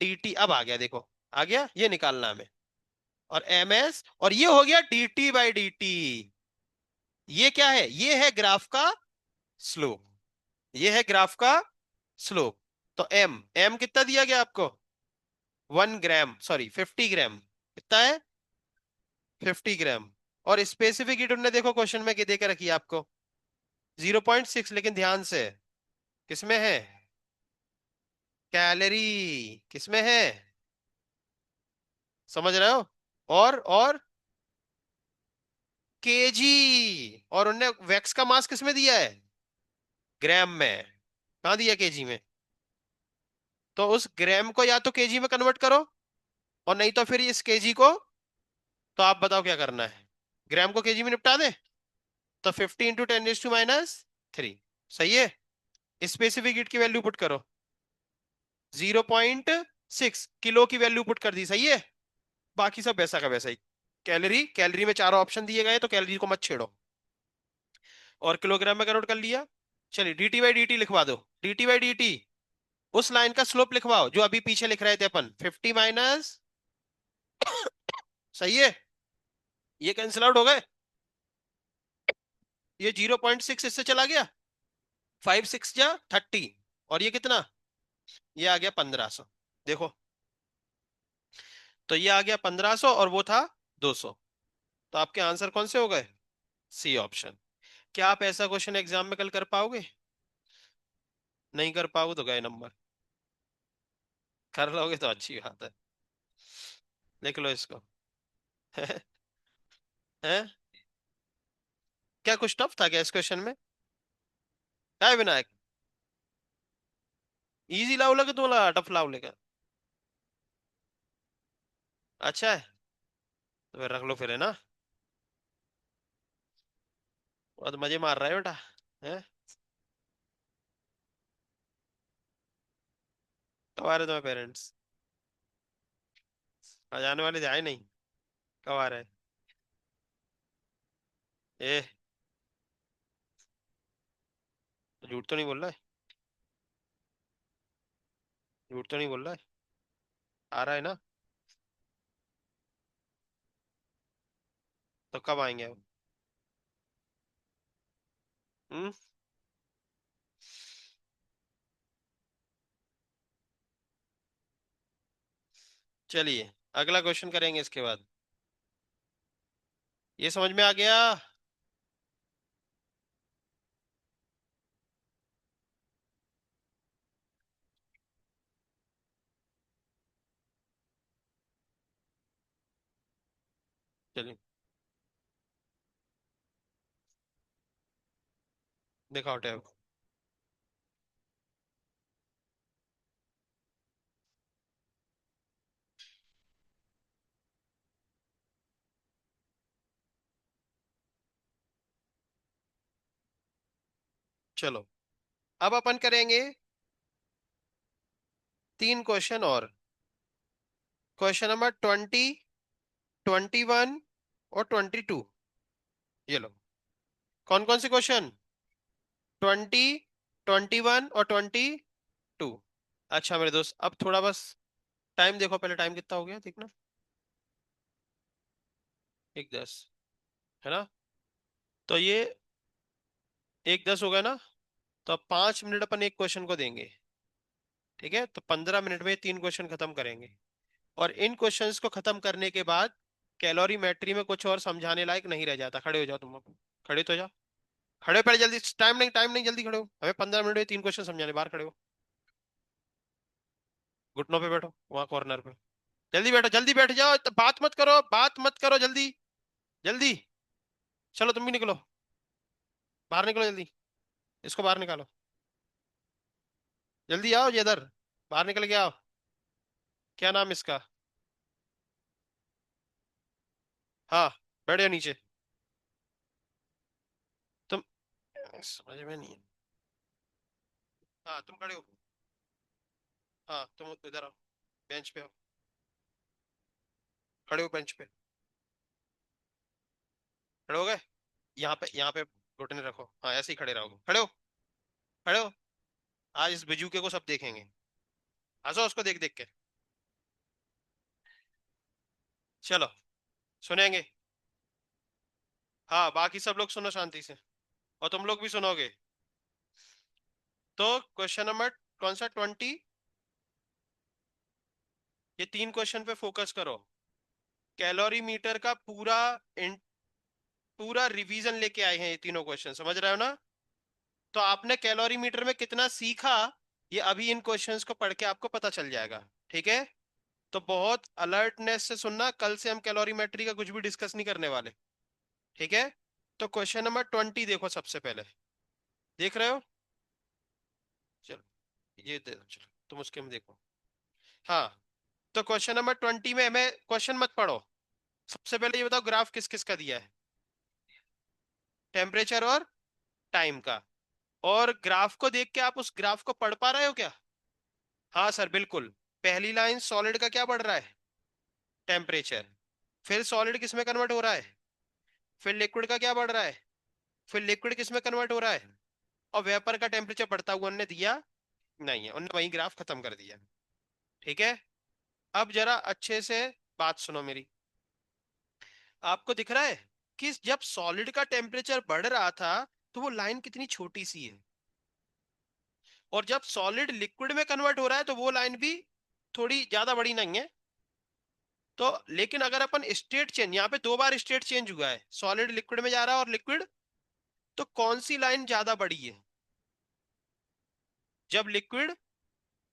D T. अब आ गया, देखो आ गया, ये निकालना हमें। और एम एस, और ये हो गया D T by D T. ये क्या है, ये है ग्राफ का स्लोप। ये है ग्राफ का स्लोप। तो एम एम कितना दिया गया आपको, 1 ग्राम, सॉरी 50 ग्राम। कितना है, 50 ग्राम। और स्पेसिफिक हीट उन्होंने देखो क्वेश्चन में दे के रखी है आपको 0.6, लेकिन ध्यान से किसमें है, कैलोरी किसमें है, समझ रहे हो। और केजी। और उनने वैक्स का मास किसमें दिया है, ग्राम में। कहाँ दिया, केजी में। तो उस ग्राम को या तो केजी में कन्वर्ट करो, और नहीं तो फिर इस केजी को, तो आप बताओ क्या करना है, ग्राम को केजी में निपटा दे। तो 50 × 10⁻³ सही है। स्पेसिफिक हीट की वैल्यू पुट करो, 0.6 किलो की वैल्यू पुट कर दी, सही है। बाकी सब वैसा का वैसा ही। कैलोरी, कैलोरी में चारों ऑप्शन दिए गए, तो कैलोरी को मत छेड़ो। और किलोग्राम में कन्वर्ट कर लिया। चलिए डीटी बाई डी टी लिखवा दो। डीटी बाई डी टी उस लाइन का स्लोप लिखवाओ जो अभी पीछे लिख रहे थे अपन, 50 माइनस, सही है। ये कैंसिल आउट हो गए, ये 0.6 इससे चला गया, 5 6 जा 30, और ये कितना, ये आ गया 1500। देखो, तो ये आ गया 1500, और वो था 200। तो आपके आंसर कौन से हो गए, सी ऑप्शन। क्या आप ऐसा क्वेश्चन एग्जाम में कल कर पाओगे, नहीं कर पाओगे तो गए नंबर। कर लोगे तो अच्छी बात है। लिख लो इसको। है, क्या कुछ टफ था क्या इस क्वेश्चन में, क्या है विनायक, इजी लाओ लगे तो बोला टफ लाओ लेगा। अच्छा है, तो फिर रख लो फिर, है ना। बहुत मजे मार रहा है बेटा, है। कब आ रहे तुम्हारे पेरेंट्स, आज आने वाले थे, आए नहीं, कब आ रहे हैं? ए, झूठ तो नहीं बोल रहा है, झूठ तो नहीं बोल रहा है, आ रहा है ना। तो कब आएंगे अब, हम्म। चलिए अगला क्वेश्चन करेंगे इसके बाद। ये समझ में आ गया। चलिए दिखाओ टैब। चलो अब अपन करेंगे 3 क्वेश्चन और। क्वेश्चन नंबर 20, 21 और 22। ये लो, कौन कौन से क्वेश्चन, 20, 21 और 22। अच्छा मेरे दोस्त, अब थोड़ा बस टाइम देखो, पहले टाइम कितना हो गया देखना, 1:10, है ना। तो ये 1:10 हो गया ना। तो अब 5 मिनट अपन एक क्वेश्चन को देंगे, ठीक है। तो 15 मिनट में 3 क्वेश्चन खत्म करेंगे। और इन क्वेश्चंस को खत्म करने के बाद कैलोरीमेट्री में कुछ और समझाने लायक नहीं रह जाता। खड़े हो जाओ तुम लोग, खड़े तो हो जाओ, खड़े हो पहले जल्दी, टाइम नहीं, टाइम नहीं, जल्दी खड़े हो, हमें 15 मिनट में 3 क्वेश्चन समझाने, बाहर खड़े हो, घुटनों पे बैठो वहां कॉर्नर पे, जल्दी बैठो, जल्दी बैठ जाओ, तो बात मत करो, बात मत करो, जल्दी जल्दी। चलो तुम भी निकलो, बाहर निकलो जल्दी, इसको बाहर निकालो, जल्दी आओ ये इधर, बाहर निकल के आओ। क्या नाम इसका, हाँ, बैठ जाओ नीचे। तुम, समझ में नहीं है, हाँ तुम खड़े हो, हाँ तुम इधर आओ, बेंच पे आओ, खड़े हो बेंच पे, खड़े हो गए। यहाँ पे घुटने रखो, हाँ ऐसे ही खड़े रहोगे, खड़े हो, खड़े हो। आज इस बिजूके को सब देखेंगे। हंसो उसको देख देख के। चलो सुनेंगे। हाँ बाकी सब लोग सुनो शांति से, और तुम लोग भी सुनोगे। तो क्वेश्चन नंबर कौन सा, 20? ये 3 क्वेश्चन पे फोकस करो। कैलोरी मीटर का पूरा रिवीजन लेके आए हैं ये तीनों क्वेश्चन, समझ रहे हो ना? तो आपने कैलोरी मीटर में कितना सीखा, ये अभी इन क्वेश्चंस को पढ़ के आपको पता चल जाएगा। ठीक है? तो बहुत अलर्टनेस से सुनना, कल से हम कैलोरीमेट्री का कुछ भी डिस्कस नहीं करने वाले। ठीक है? तो क्वेश्चन नंबर 20 देखो सबसे पहले। देख रहे हो? चलो ये दे दो, चलो तुम उसके में देखो। हाँ, तो क्वेश्चन नंबर 20 में हमें क्वेश्चन मत पढ़ो। सबसे पहले ये बताओ ग्राफ किस किस का दिया है? टेम्परेचर और टाइम का। और ग्राफ को देख के आप उस ग्राफ को पढ़ पा रहे हो क्या? हाँ सर बिल्कुल। पहली लाइन सॉलिड का क्या बढ़ रहा है? टेम्परेचर। फिर सॉलिड किस में कन्वर्ट हो रहा है? फिर लिक्विड का क्या बढ़ रहा है? फिर लिक्विड किस में कन्वर्ट हो रहा है? और वेपर का टेम्परेचर बढ़ता हुआ उन्होंने दिया नहीं है, उन्होंने वही ग्राफ खत्म कर दिया। ठीक है? अब जरा अच्छे से बात सुनो मेरी। आपको दिख रहा है कि जब सॉलिड का टेम्परेचर बढ़ रहा था तो वो लाइन कितनी छोटी सी है, और जब सॉलिड लिक्विड में कन्वर्ट हो रहा है तो वो लाइन भी थोड़ी ज्यादा बड़ी नहीं है। तो लेकिन अगर अपन स्टेट चेंज, यहाँ पे 2 बार स्टेट चेंज हुआ है, सॉलिड लिक्विड में जा रहा है और लिक्विड, तो कौन सी लाइन ज्यादा बड़ी है? जब लिक्विड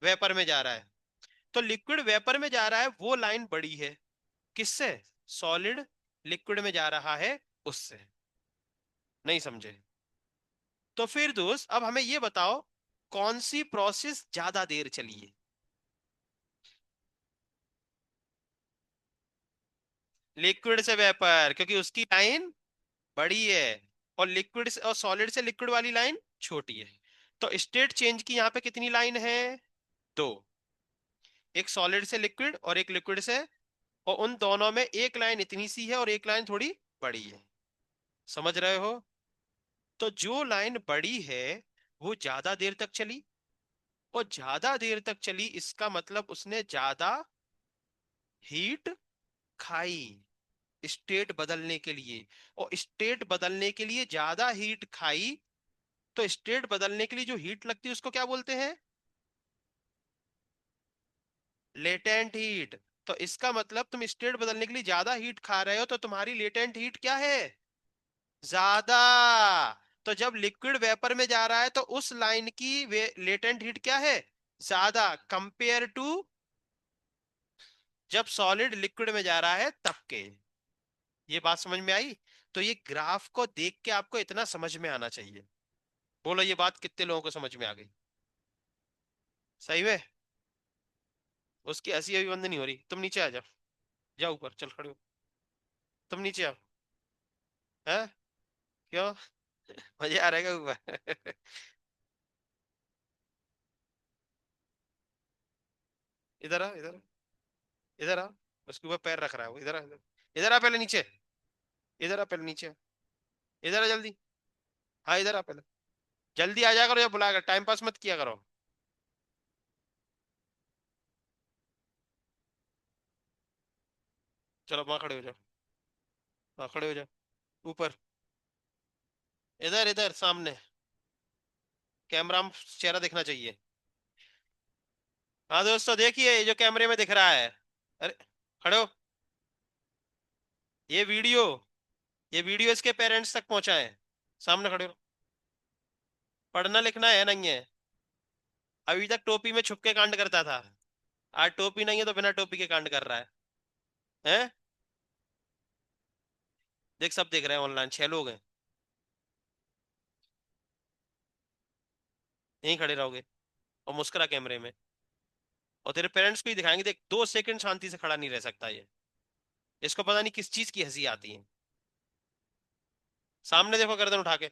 वेपर में जा रहा है, तो लिक्विड वेपर में जा रहा है वो लाइन बड़ी है। किससे? सॉलिड लिक्विड में जा रहा है उससे। नहीं समझे? तो फिर दोस्त अब हमें ये बताओ, कौन सी प्रोसेस ज्यादा देर चली है? लिक्विड से वेपर, क्योंकि उसकी लाइन बड़ी है, और लिक्विड से और सॉलिड से लिक्विड वाली लाइन छोटी है। तो स्टेट चेंज की यहाँ पे कितनी लाइन है? 2। एक सॉलिड से लिक्विड और एक लिक्विड से, और उन दोनों में एक लाइन इतनी सी है और एक लाइन थोड़ी बड़ी है। समझ रहे हो? तो जो लाइन बड़ी है वो ज्यादा देर तक चली, और ज्यादा देर तक चली इसका मतलब उसने ज्यादा हीट खाई स्टेट बदलने के लिए। और स्टेट बदलने के लिए ज्यादा हीट खाई, तो स्टेट बदलने के लिए जो हीट लगती है उसको क्या बोलते हैं? Latent heat. तो इसका मतलब तुम स्टेट बदलने के लिए ज्यादा हीट खा रहे हो, तो तुम्हारी लेटेंट हीट क्या है? ज्यादा। तो जब लिक्विड वेपर में जा रहा है तो उस लाइन की वे लेटेंट हीट क्या है? ज्यादा, कंपेयर टू जब सॉलिड लिक्विड में जा रहा है तब के। ये बात समझ में आई? तो ये ग्राफ को देख के आपको इतना समझ में आना चाहिए। बोलो ये बात कितने लोगों को समझ में आ गई? सही में? उसकी हंसी अभी बंद नहीं हो रही, तुम नीचे आ जाओ। जाओ ऊपर चल, खड़े हो। तुम नीचे आओ। है? क्यों? मजे आ रहेगा ऊपर? इधर आ, इधर आ, इधर आ। उसके ऊपर पैर रख रहा है वो, इधर आ, इधर। इधर आ पहले नीचे। इधर आ पहले नीचे। इधर आ जल्दी। हाँ इधर आ पहले। जल्दी आ जा करो, या बुला कर टाइम पास मत किया करो। चलो वहां खड़े हो जाओ। हाँ खड़े हो जाओ। ऊपर। इधर इधर सामने। कैमरा में चेहरा दिखना चाहिए। हाँ दोस्तों देखिए ये जो कैमरे में दिख रहा है। अरे खड़े हो। ये वीडियो, ये वीडियो इसके पेरेंट्स तक पहुंचाएं। सामने खड़े हो। पढ़ना लिखना है नहीं है? अभी तक टोपी में छुप के कांड करता था, आज टोपी नहीं है तो बिना टोपी के कांड कर रहा है। हैं? देख सब देख रहे हैं ऑनलाइन, 6 लोग हैं। यहीं खड़े रहोगे और मुस्कुरा कैमरे में, और तेरे पेरेंट्स को ही दिखाएंगे। देख 2 सेकंड शांति से खड़ा नहीं रह सकता ये, इसको पता नहीं किस चीज की हंसी आती है। सामने देखो गर्दन उठा के।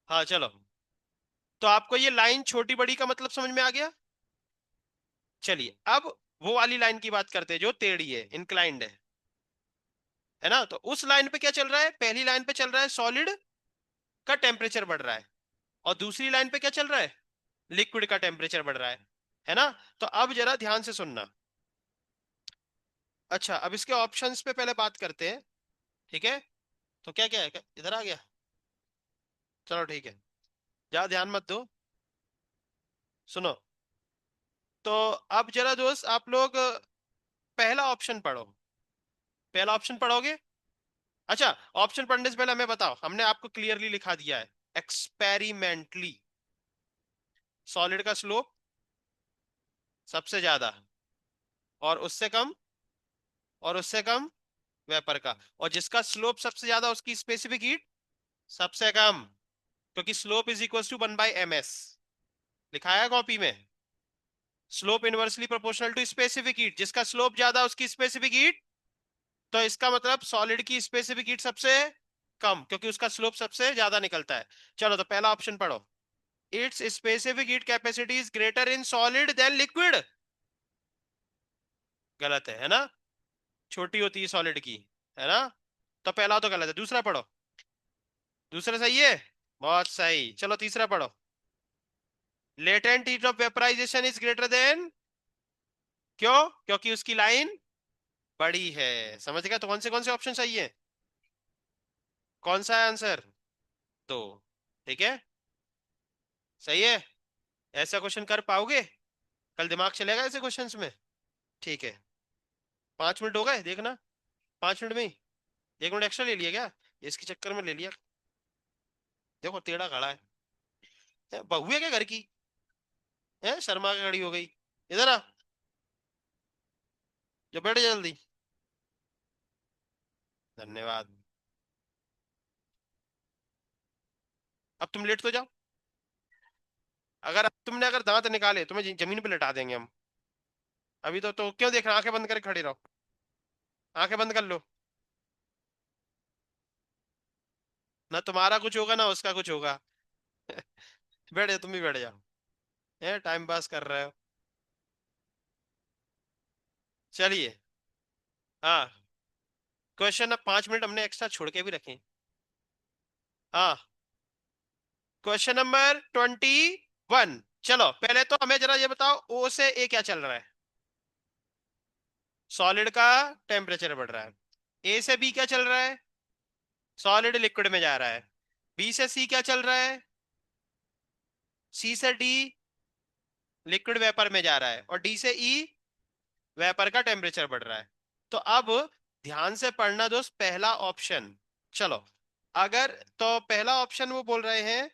हाँ चलो। तो आपको ये लाइन छोटी बड़ी का मतलब समझ में आ गया? चलिए अब वो वाली लाइन की बात करते हैं जो टेढ़ी है, इंक्लाइंड है ना? तो उस लाइन पे क्या चल रहा है? पहली लाइन पे चल रहा है सॉलिड का टेम्परेचर बढ़ रहा है, और दूसरी लाइन पे क्या चल रहा है? लिक्विड का टेम्परेचर बढ़ रहा है ना। तो अब जरा ध्यान से सुनना। अच्छा, अब इसके ऑप्शंस पे पहले बात करते हैं, ठीक है। तो क्या क्या है, इधर आ गया, चलो ठीक है, ज्यादा ध्यान मत दो, सुनो। तो अब जरा दोस्त आप लोग पहला ऑप्शन पढ़ो, पहला ऑप्शन पढ़ोगे। अच्छा, ऑप्शन पढ़ने से पहले हमें बताओ, हमने आपको क्लियरली लिखा दिया है, एक्सपेरिमेंटली सॉलिड का स्लोप सबसे ज्यादा, और उससे कम, और उससे कम वेपर का, और जिसका स्लोप सबसे ज्यादा उसकी स्पेसिफिक हीट सबसे कम, क्योंकि slope is equal to 1/ms, लिखा है कॉपी में। Slope inversely proportional to specific heat, जिसका स्लोप ज्यादा उसकी स्पेसिफिक हीट, तो इसका मतलब सॉलिड की स्पेसिफिक हीट सबसे कम, क्योंकि उसका स्लोप सबसे ज्यादा निकलता है। चलो, तो पहला ऑप्शन पढ़ो, it's specific heat capacity is greater in solid than liquid. गलत है ना, छोटी होती है सॉलिड की, है ना। तो पहला तो गलत है, दूसरा पढ़ो। दूसरा सही है, बहुत सही। चलो तीसरा पढ़ो, latent heat of vaporisation is greater than, क्यों? क्योंकि उसकी लाइन बड़ी है। समझ गया? तो कौन से ऑप्शन सही है, कौन सा है आंसर? दो, ठीक है, सही है। ऐसा क्वेश्चन कर पाओगे? कल दिमाग चलेगा ऐसे क्वेश्चंस में? ठीक है, 5 मिनट हो गए देखना, 5 मिनट में ही 1 मिनट एक्स्ट्रा ले लिया क्या? इसके चक्कर में ले लिया। देखो टेढ़ा खड़ा है, बहू है क्या घर की? है, शर्मा के खड़ी हो गई। इधर आ, जो बैठ जा जल्दी। धन्यवाद। अब तुम लेट तो जाओ। अगर तुमने अगर दांत निकाले तुम्हें जमीन पे लेटा देंगे हम। अभी तो क्यों देख रहे हो? आंखें बंद करके खड़े रहो, आंखें बंद कर लो। ना तुम्हारा कुछ होगा ना उसका कुछ होगा। बैठ जाओ, तुम भी बैठ जाओ, है टाइम पास कर रहे हो। चलिए, हाँ, क्वेश्चन अब 5 मिनट हमने एक्स्ट्रा छोड़ के भी रखे। हाँ, क्वेश्चन नंबर 21। चलो पहले तो हमें जरा ये बताओ, ओ से ए क्या चल रहा है? सॉलिड का टेम्परेचर बढ़ रहा है। ए से बी क्या चल रहा है? सॉलिड लिक्विड में जा रहा है। बी से सी क्या चल रहा है? सी से डी लिक्विड वेपर में जा रहा है, और डी से ई वेपर का टेम्परेचर बढ़ रहा है। तो अब ध्यान से पढ़ना दोस्त, पहला ऑप्शन। चलो, अगर तो पहला ऑप्शन वो बोल रहे हैं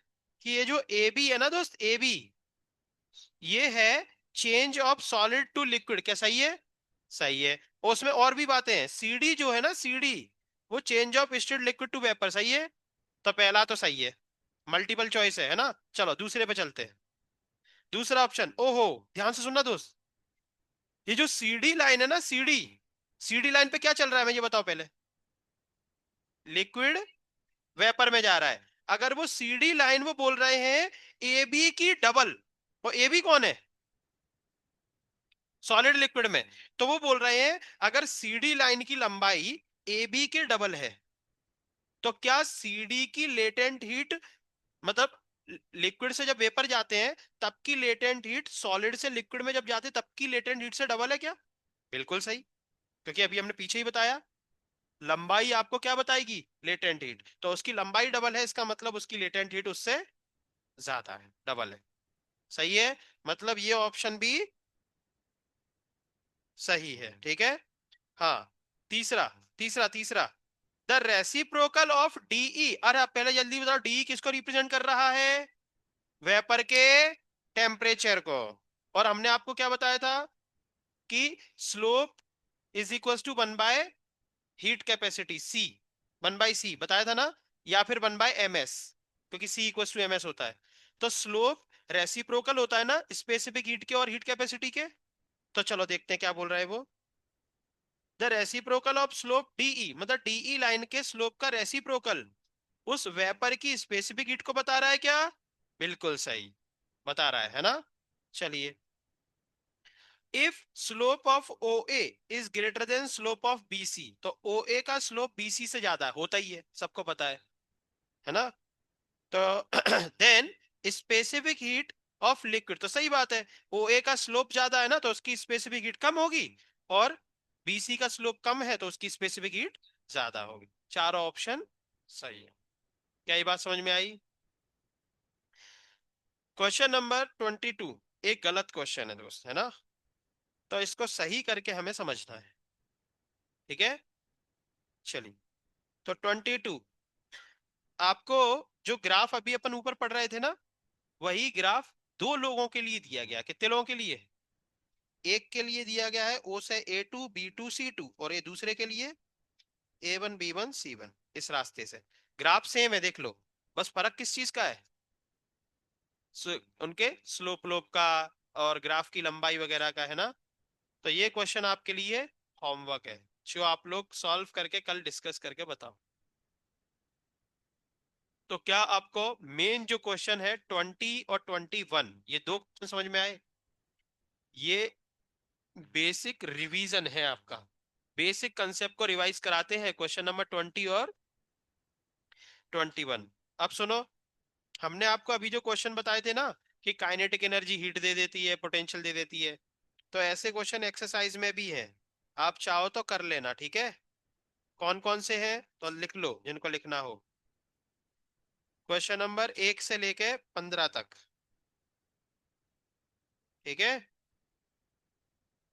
कि ये जो ए बी है ना दोस्त, ए बी, ये है change of solid to liquid. क्या सही है? सही है। और उसमें और भी बातें हैं, सीडी जो है ना, सीडी, वो change of state liquid to vapour, सही है। तो पहला तो सही है, मल्टीपल चॉइस है ना। चलो दूसरे पे चलते हैं। दूसरा ऑप्शन, ओहो, ध्यान से सुनना दोस्त, ये जो सीडी लाइन है ना, सीडी, सीडी लाइन पे क्या चल रहा है, मैं ये बताओ पहले। लिक्विड वेपर में जा रहा है। अगर वो सीडी लाइन वो बोल रहे हैं ए बी की डबल, और ए बी कौन है? सॉलिड लिक्विड में। तो वो बोल रहे हैं अगर सीडी लाइन की लंबाई ए बी के डबल है, तो क्या सीडी की लेटेंट हीट, मतलब लिक्विड से जब वेपर जाते हैं तब की लेटेंट हीट सॉलिड से लिक्विड में जब जाते हैं तब की लेटेंट हीट से डबल है क्या? बिल्कुल सही, क्योंकि अभी हमने पीछे ही बताया, लंबाई आपको क्या बताएगी? Latent heat. तो उसकी लंबाई डबल है, इसका मतलब उसकी लेटेंट हीट उससे ज्यादा है, डबल है। सही है, मतलब ये ऑप्शन भी सही है, ठीक है। हाँ, तीसरा, तीसरा, द रेसिप्रोकल ऑफ डीई। अरे आप पहले जल्दी बताओ, डीई किसको रिप्रेजेंट कर रहा है? वेपर के टेम्परेचर को। और हमने आपको क्या बताया था कि slope is equal to 1 by heat capacity C, 1/c बताया था ना, या फिर 1/ms, क्योंकि C equal to M S होता है। तो स्लोप रेसिप्रोकल होता है ना स्पेसिफिक हीट के और हीट कैपेसिटी के। तो चलो देखते हैं क्या बोल रहा है वो। The reciprocal of slope DE, मतलब डीई लाइन के स्लोप का रेसिप्रोकल उस वेपर की स्पेसिफिक हीट को बता रहा है क्या? बिल्कुल सही बता रहा है ना। चलिए, if slope of O A is greater than slope of B C, तो ओ ए का स्लोप बी सी से ज्यादा होता ही है, सबको पता है ना। तो then specific heat of liquid, तो सही बात है। ओ ए का स्लोप ज्यादा है ना, तो उसकी स्पेसिफिक हीट कम होगी, और बी सी का स्लोप कम है तो उसकी स्पेसिफिक हीट ज्यादा होगी। चारों ऑप्शन सही है। क्या ये बात समझ में आई? क्वेश्चन नंबर 22 एक गलत क्वेश्चन है दोस्त, है ना? तो इसको सही करके हमें समझना है, ठीक है? चलिए, तो 22, आपको जो ग्राफ अभी अपन ऊपर पढ़ रहे थे ना, वही ग्राफ दो लोगों के लिए दिया गया। कितने लोगों के लिए? एक के लिए दिया गया है ओ से A2 B2 C2, और ये दूसरे के लिए A1 B1 C1। इस रास्ते से ग्राफ सेम है, देख लो। बस फर्क किस चीज का है? उनके स्लोप लोप का और ग्राफ की लंबाई वगैरह का, है ना? तो ये क्वेश्चन आपके लिए होमवर्क है, जो आप लोग सॉल्व करके कल डिस्कस करके बताओ। तो क्या आपको मेन जो क्वेश्चन है 20 और 21, ये दो क्वेश्चन समझ में आए? ये बेसिक रिवीजन है आपका, बेसिक कंसेप्ट को रिवाइज कराते हैं क्वेश्चन नंबर 20 और 21। अब सुनो, हमने आपको अभी जो क्वेश्चन बताए थे ना, कि काइनेटिक एनर्जी हीट दे देती है, पोटेंशियल दे देती है, तो ऐसे क्वेश्चन एक्सरसाइज में भी है। आप चाहो तो कर लेना, ठीक है? कौन कौन से हैं तो लिख लो जिनको लिखना हो। क्वेश्चन नंबर 1 से लेके 15 तक, ठीक है?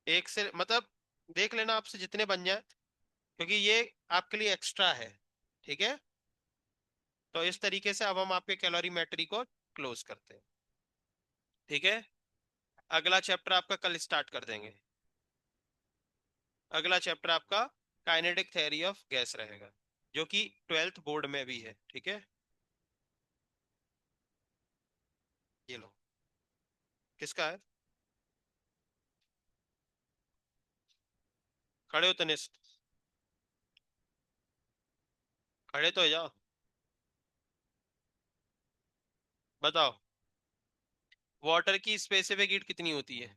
एक से मतलब देख लेना आपसे जितने बन जाए, क्योंकि ये आपके लिए एक्स्ट्रा है, ठीक है? तो इस तरीके से अब हम आपके कैलोरीमेट्री को क्लोज करते हैं, ठीक है? अगला चैप्टर आपका कल स्टार्ट कर देंगे। अगला चैप्टर आपका काइनेटिक थ्योरी ऑफ गैस रहेगा, जो कि 12th बोर्ड में भी है, ठीक है? ये लो, किसका है? खड़े हो तनिष्क, खड़े तो हो जाओ। बताओ, वाटर की स्पेसिफिक हीट कितनी होती है?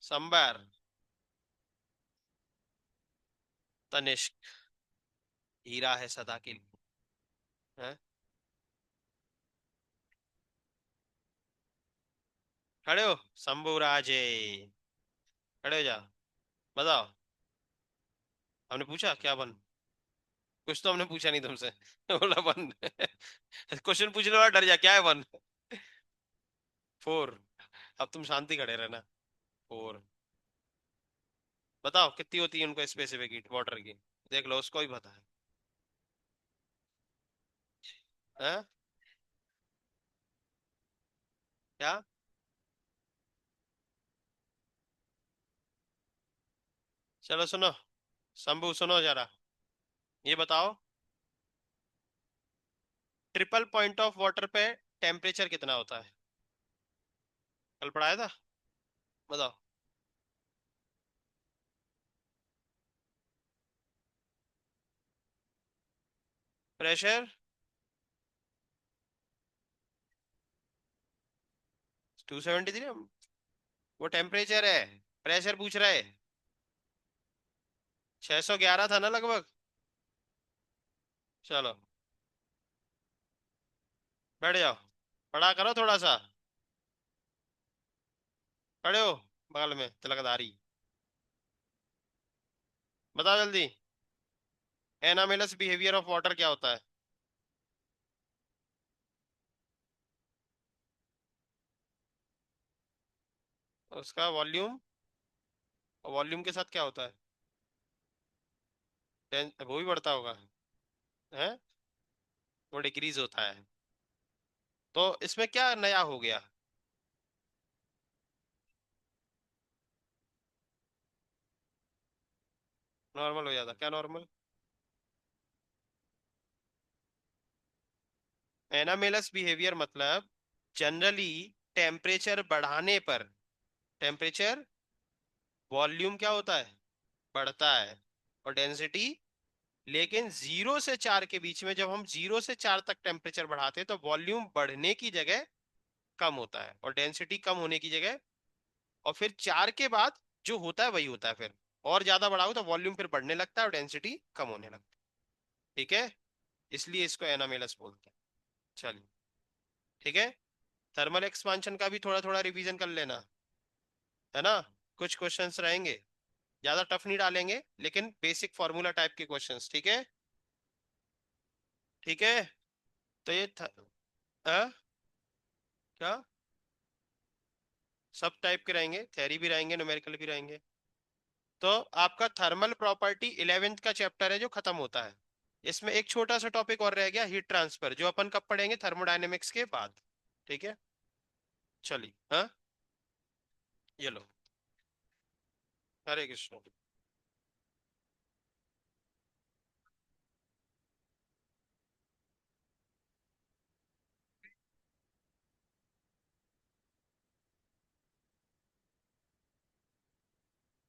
संबर, तनिष्क, हीरा है सदा के लिए, हैं? खड़े हो शंभू राजे, खड़े हो जाओ। बताओ, हमने पूछा क्या बन? कुछ तो हमने पूछा नहीं तुमसे। बोला वन। क्वेश्चन पूछने वाला डर जा, क्या है वन? 4। अब तुम शांति खड़े रहना। 4। बताओ कितनी होती है उनको स्पेसिफिक हीट वाटर की? देख लो, उसको ही पता है? क्या? चलो सुनो, शंभू सुनो जरा, ये बताओ, ट्रिपल पॉइंट ऑफ वाटर पे टेम्परेचर कितना होता है? कल पढ़ाया था, बताओ। प्रेशर 273, वो टेम्परेचर है, प्रेशर पूछ रहा है। 611 था ना लगभग। चलो बैठ जाओ, पढ़ा करो थोड़ा सा। खड़े हो, बगल में तिलकधारी, बताओ जल्दी। एनामेलस बिहेवियर ऑफ वाटर क्या होता है? उसका वॉल्यूम, वॉल्यूम के साथ क्या होता है? वो भी बढ़ता होगा, है? वो डिक्रीज होता है। तो इसमें क्या नया हो गया? नॉर्मल हो जाता, क्या नॉर्मल? एनामेलस बिहेवियर मतलब जनरली टेम्परेचर बढ़ाने पर टेम्परेचर, वॉल्यूम क्या होता है? बढ़ता है, और डेंसिटी, लेकिन 0 से 4 के बीच में, जब हम 0 से 4 तक टेम्परेचर बढ़ाते हैं तो वॉल्यूम बढ़ने की जगह कम होता है, और डेंसिटी कम होने की जगह, और फिर 4 के बाद जो होता है वही होता है फिर। और ज्यादा बढ़ाओ तो वॉल्यूम फिर बढ़ने लगता है और डेंसिटी कम होने लगती है, ठीक है? इसलिए इसको एनामेलस बोलते हैं। चलिए, ठीक है। थर्मल एक्सपांशन का भी थोड़ा थोड़ा रिवीजन कर लेना, है ना। कुछ क्वेश्चंस रहेंगे, ज्यादा टफ नहीं डालेंगे, लेकिन बेसिक फॉर्मूला टाइप के क्वेश्चंस, ठीक है। ठीक है। तो हाँ? क्या? सब टाइप के रहेंगे, थ्योरी भी रहेंगे, न्यूमेरिकल भी रहेंगे। तो आपका थर्मल प्रॉपर्टी 11th का चैप्टर है जो खत्म होता है। इसमें एक छोटा सा टॉपिक और रह गया, हीट ट्रांसफर, जो अपन कब पढ़ेंगे, थर्मोडायनेमिक्स के बाद। ठीक है। चलिए, हाँ। ये लो। हरे कृष्ण।